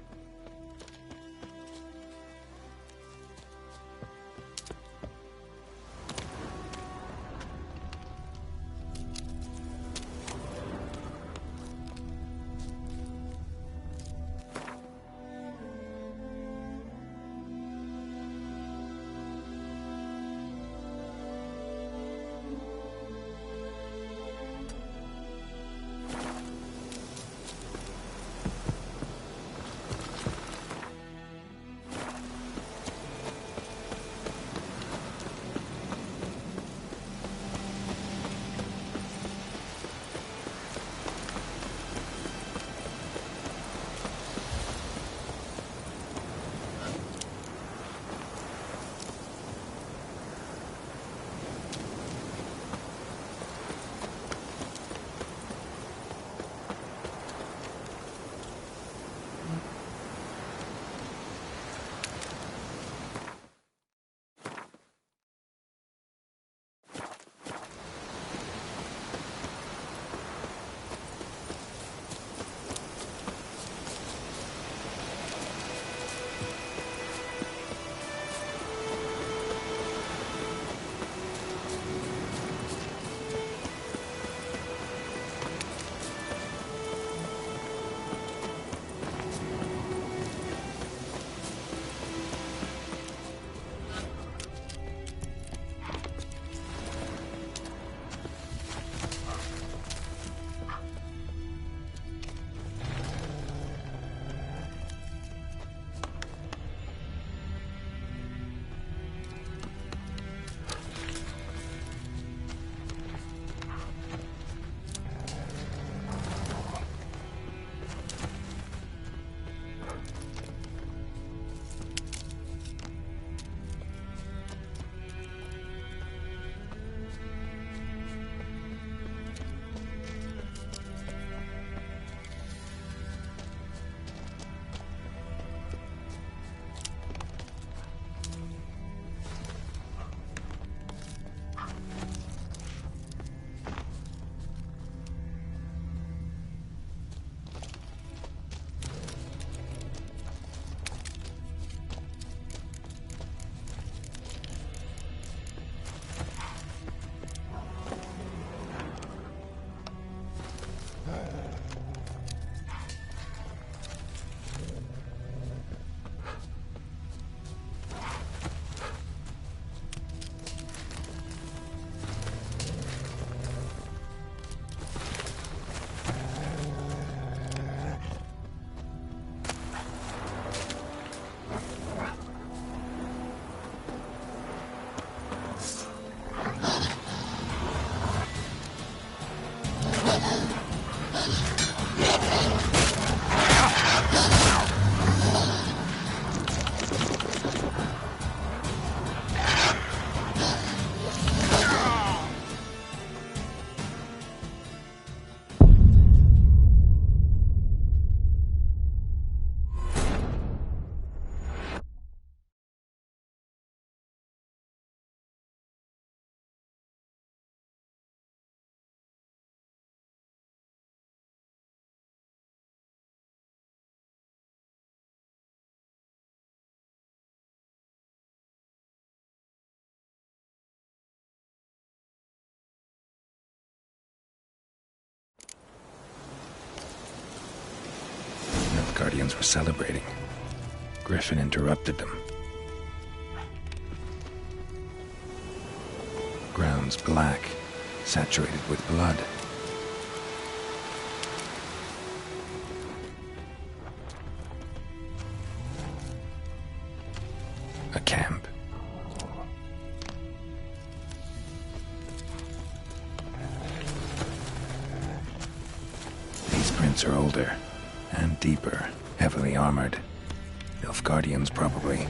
Guardians were celebrating. griffin interrupted them. Ground's black, saturated with blood. A camp. These prints are older and deeper, heavily armored. Nilfgaardians, probably.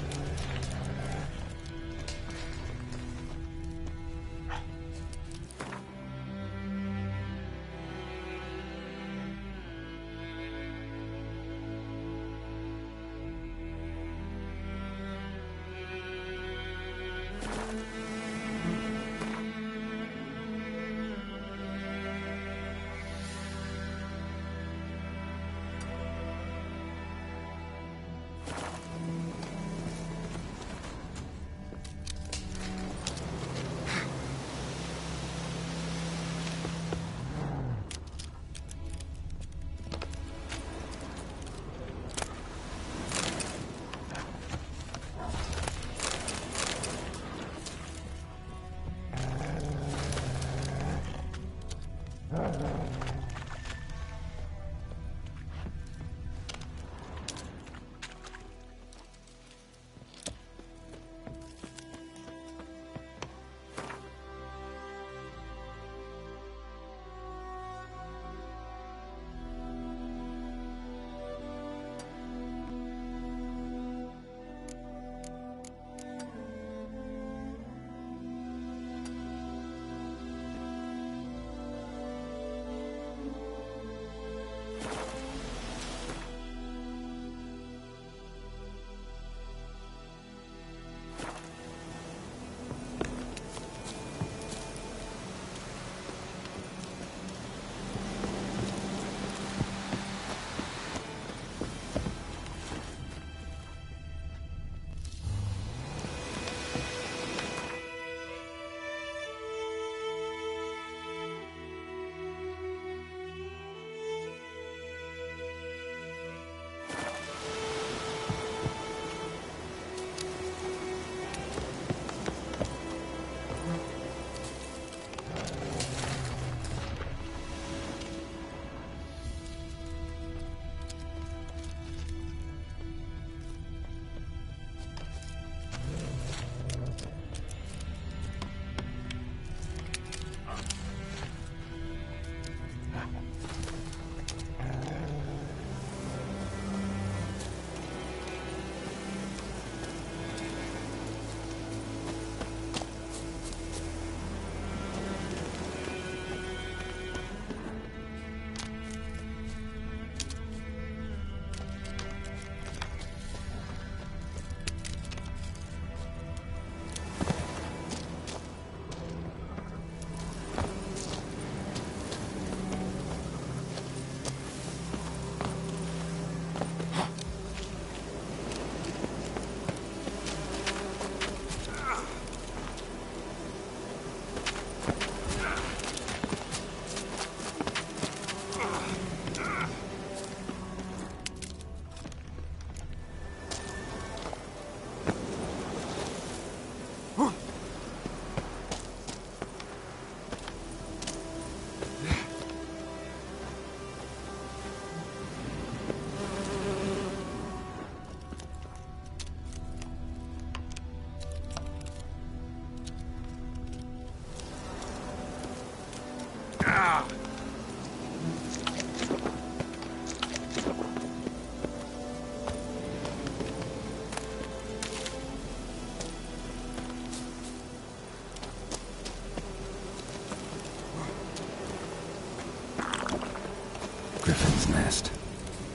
Griffin's nest.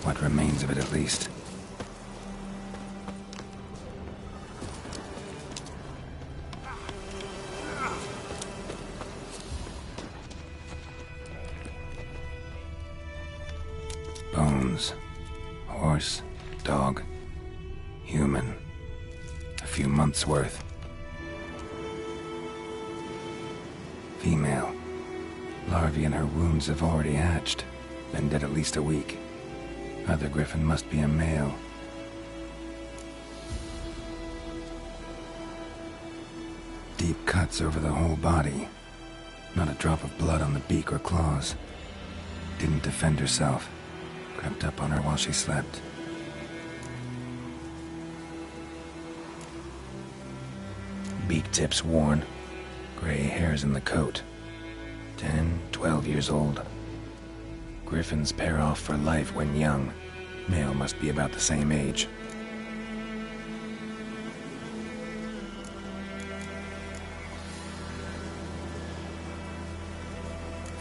What remains of it, at least. Bones. Horse, dog, human. A few months' worth. Female. Larvae in her wounds have already hatched. Been dead at least a week. Other griffin must be a male. deep cuts over the whole body. Not a drop of blood on the beak or claws. Didn't defend herself. Crept up on her while she slept. Beak tips worn. Gray hairs in the coat. 10, 12 years old. Griffins pair off for life when young. Male must be about the same age.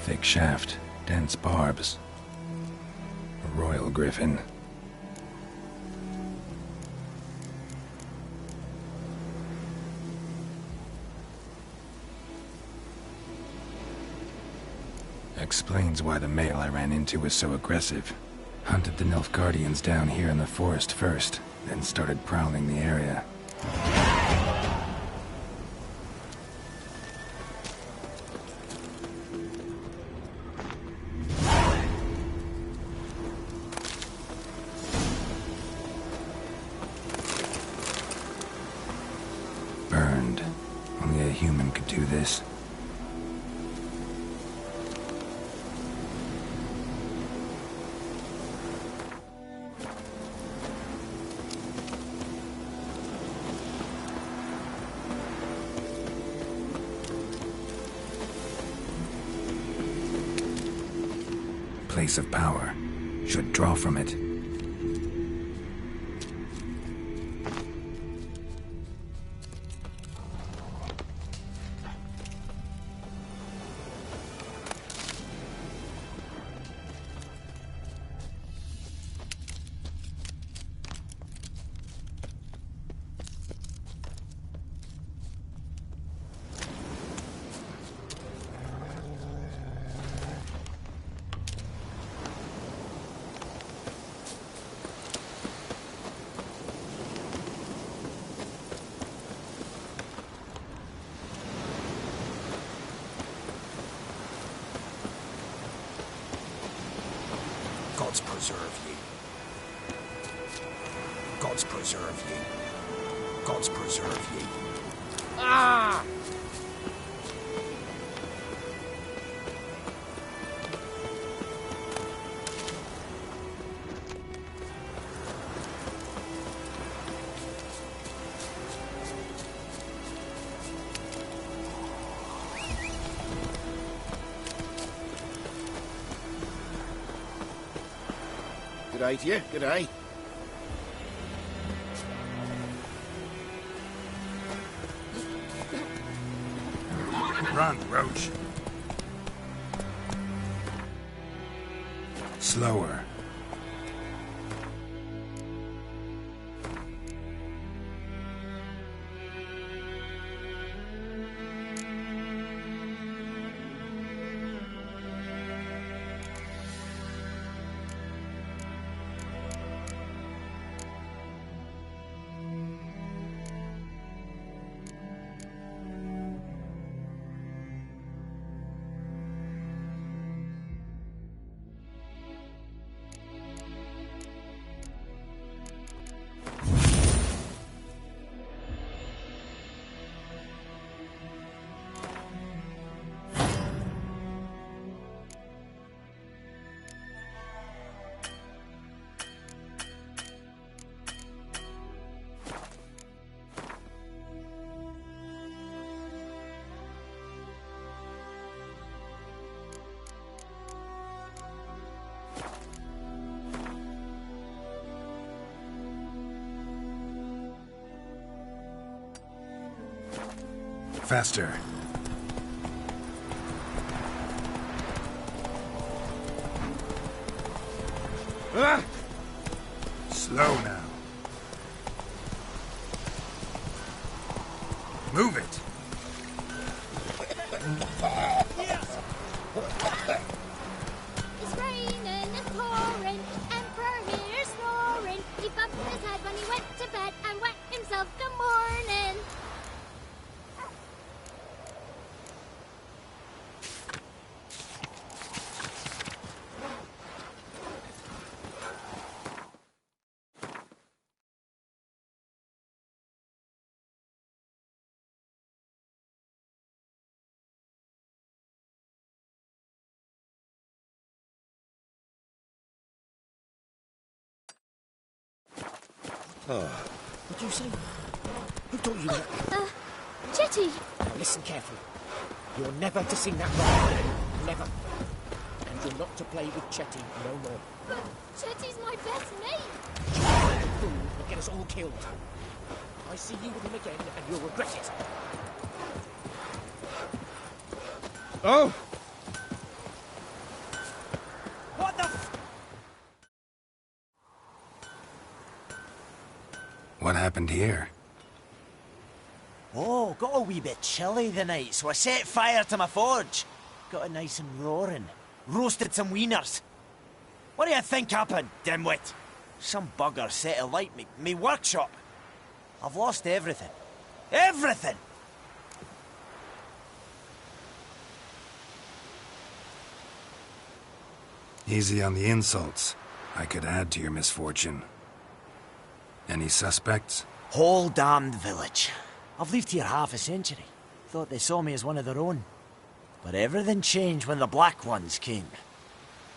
Thick shaft, dense barbs. A royal griffin. Explains why the male I ran into was so aggressive. Hunted the Nilfgaardians down here in the forest first, then started prowling the area. Burned. Only a human could do this. Place of power. Should draw from it. Gods preserve ye. Gods preserve ye. Gods preserve ye. Ah! G'day to you, g'day. Run, Roach. Slower. Faster. Ah! Slow now. Move it. It's raining, it's pouring, Emperor here snoring. He bumped his head when he went to bed and wet himself the morning. What'd you say? Who taught you that? Chetty! Now listen carefully. You're never to sing that rhyme again. Never. And you're not to play with Chetty no more. But Chetty's my best mate! The fool will get us all killed. I see you with him again, and you'll regret it. Oh! What the f... What happened here? Oh, got a wee bit chilly the night, so I set fire to my forge. Got it nice and roaring. Roasted some wieners. What do you think happened, dimwit? Some bugger set alight me workshop. I've lost everything. Everything! Easy on the insults. I could add to your misfortune. Any suspects? Whole damned village. I've lived here half a century. Thought they saw me as one of their own. But everything changed when the Black Ones came.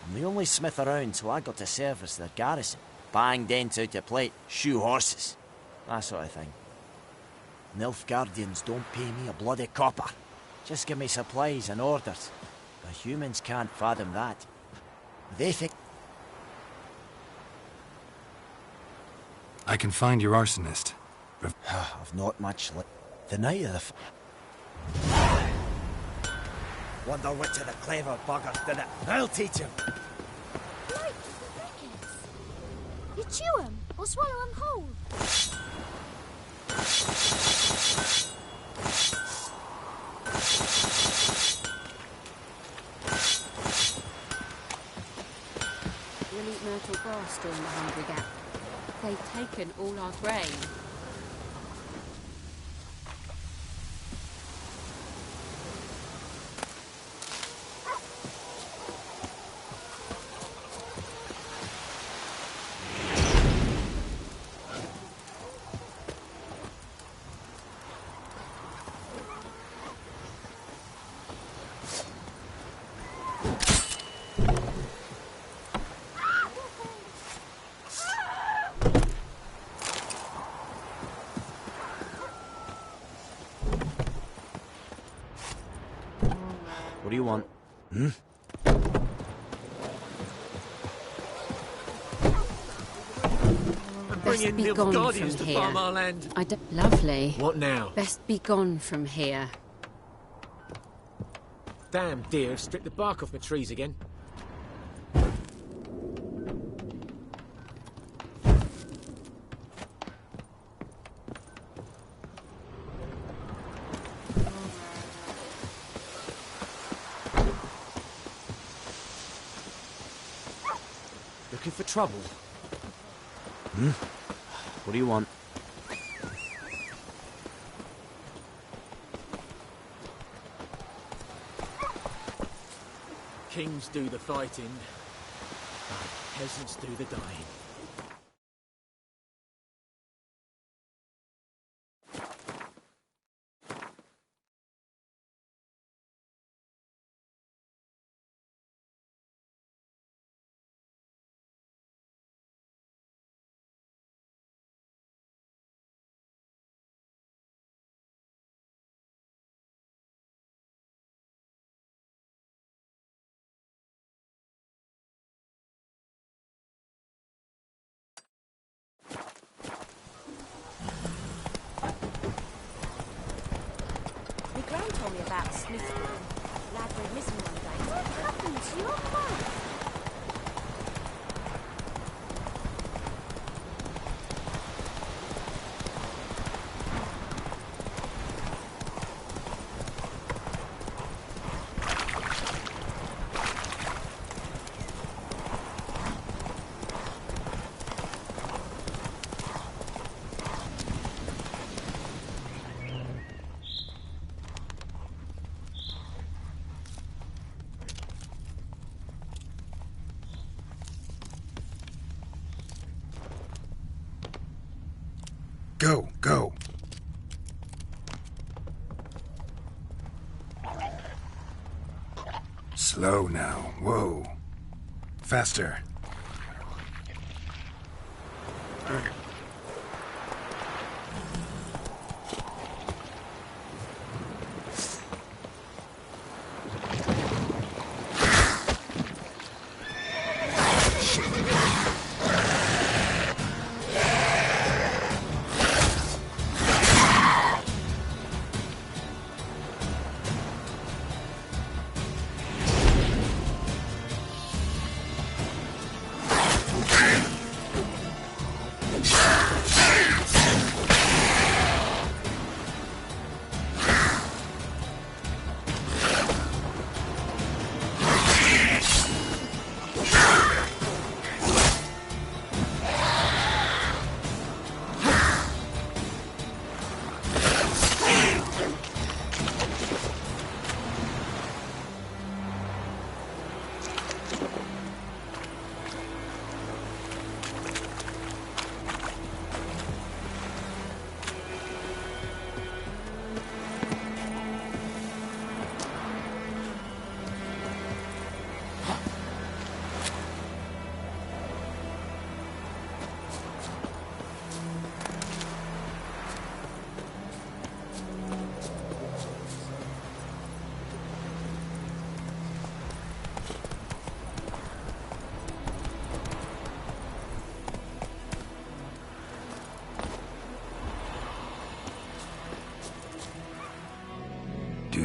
I'm the only smith around, so I got to service their garrison. Bang dents out of plate, shoe horses. That sort of thing. Nilfgaardians don't pay me a bloody copper. Just give me supplies and orders. The humans can't fathom that. They think... I can find your arsonist. I've not much the night of the wonder which of the clever buggers did it. I'll teach him. Like crickets. You chew 'em or swallow 'em whole. We'll eat myrtle grass during the hungry gap. They've taken all our grain. What do you want? Hmm? Best be gone from to here. farm our land. Lovely. What now? Best be gone from here. Damn deer, stripped the bark off my trees again. Looking for trouble? Hmm? What do you want? Kings do the fighting, peasants do the dying. My gran told me about a smith girl. Lad went missing one day. What happened to your mouth? Go, go. Slow now. Whoa. Faster.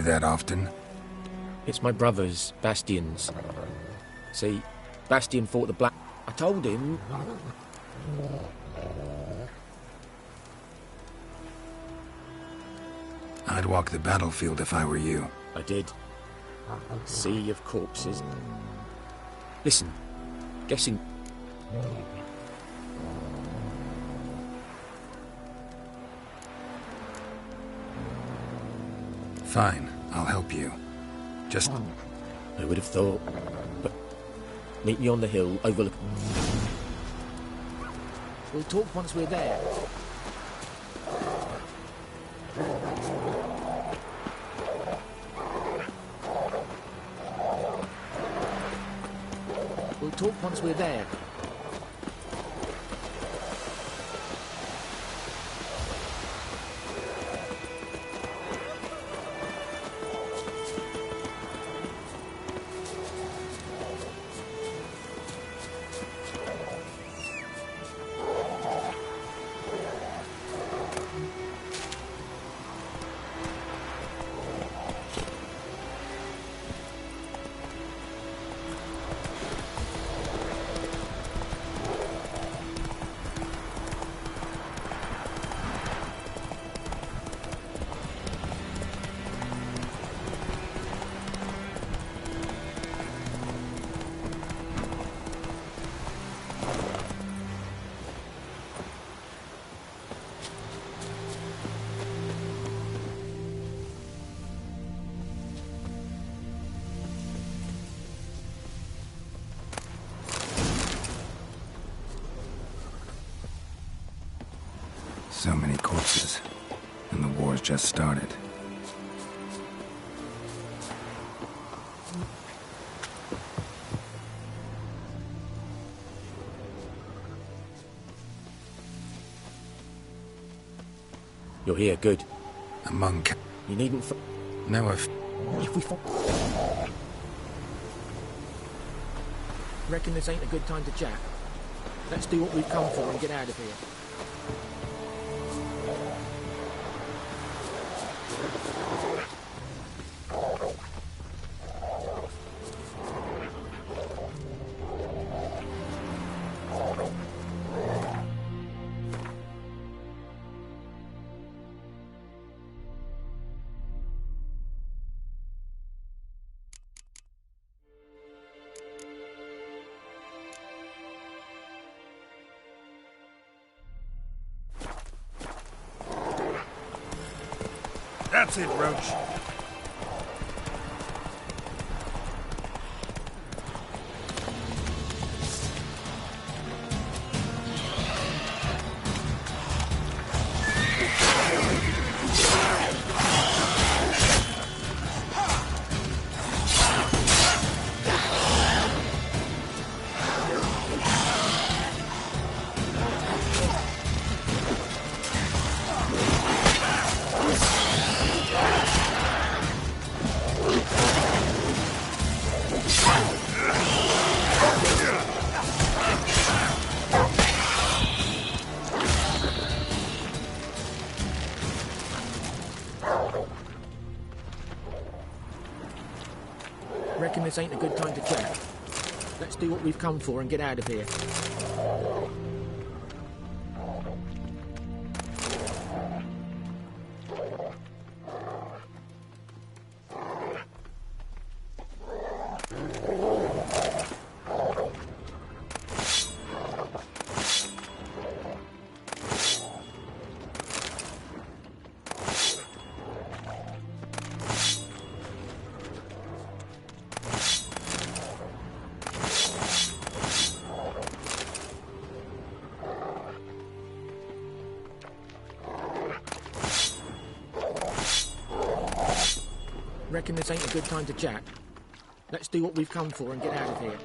that often? It's my brother's, Bastian's. See, Bastian fought the Black... I told him... I'd walk the battlefield if I were you. I did. Sea of corpses. Listen, guessing... Fine, I'll help you. Just... I would have thought, but... Meet me on the hill, overlook... We'll talk once we're there. We'll talk once we're there. So many corpses, and the war's just started. You're here, good. A monk. You needn't... Now if we... Reckon this ain't a good time to chat. Let's do what we've come for and get out of here. That's it, Roach. Reckon this ain't a good time to chat. Let's do what we've come for and get out of here. Reckon this ain't a good time to chat. Let's do what we've come for and get out of here.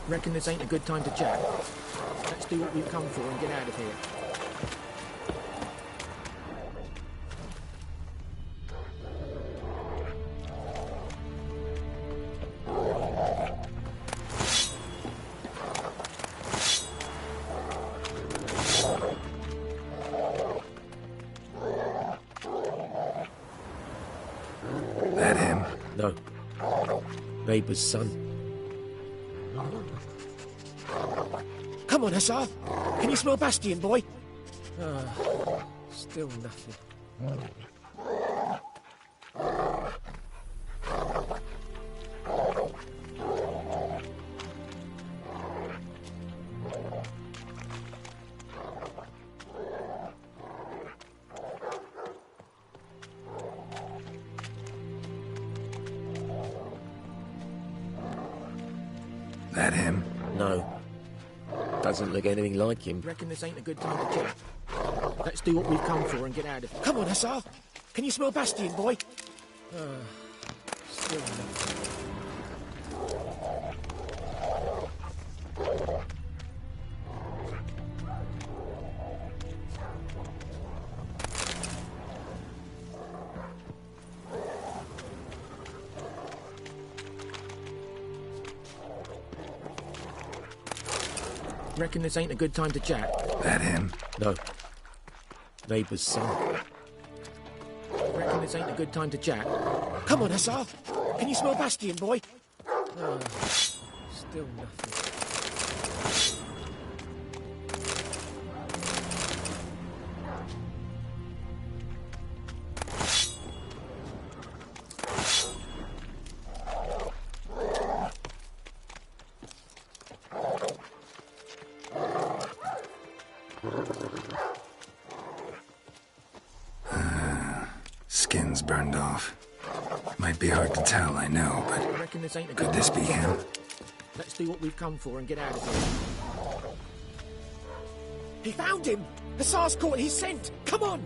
Reckon this ain't a good time to chat. Let's do what we've come for and get out of here. That him? No. Neighbour's son. Come on, Hussar. Can you smell Bastion, boy? Still nothing. That him? No. Doesn't look anything like him. Reckon this ain't a good time to chat. Let's do what we've come for and get out of here. Come on, Hussar. Can you smell Bastion, boy? Still nothing. Reckon this ain't a good time to chat. That him? No. Neighbour's son. Reckon this ain't a good time to chat. Come on, Hussar. Can you smell Bastion, boy? Still nothing. Skin's burned off. Might be hard to tell, I know, but could this be him? Let's do what we've come for and get out of here. He found him! Hussar's caught his scent! Come on!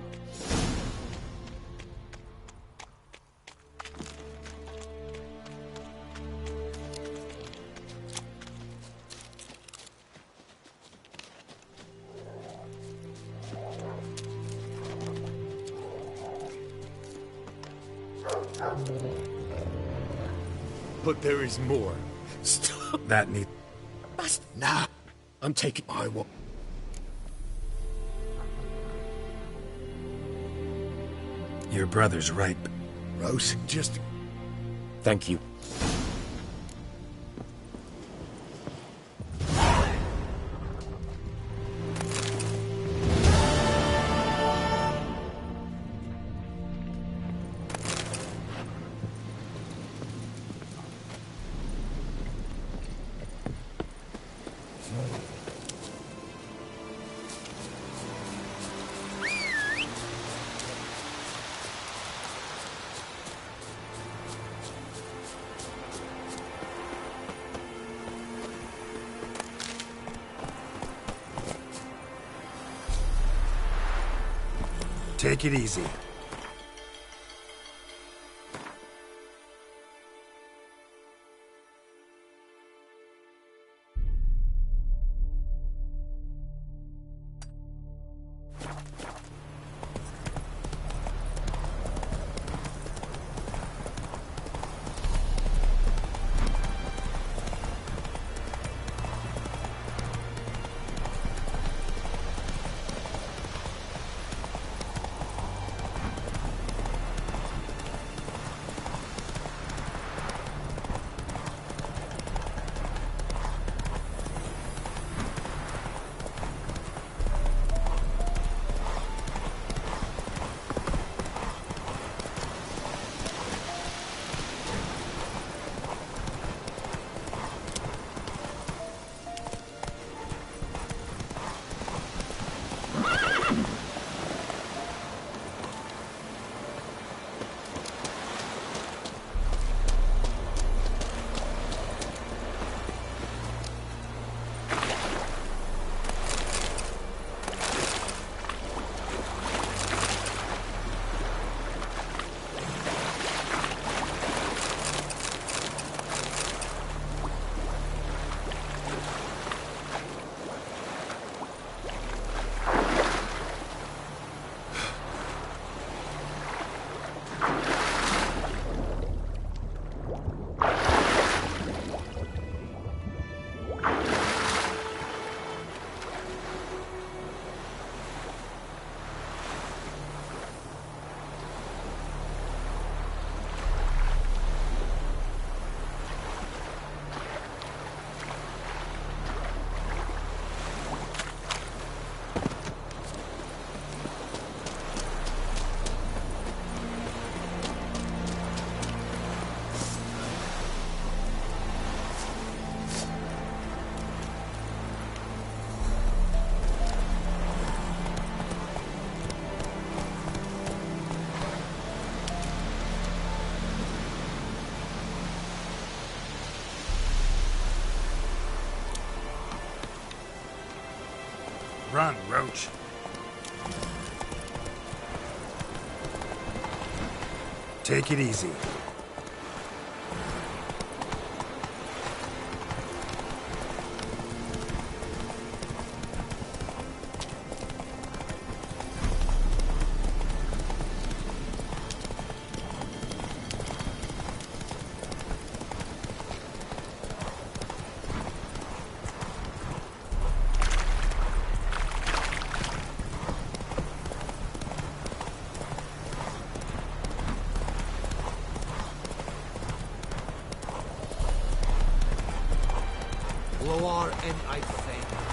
But there is more. Stop. That need... Nah. I'm taking my walk. Your brother's right. Rose, just... Thank you. Take it easy. Run, Roach. Take it easy. Lower and I think.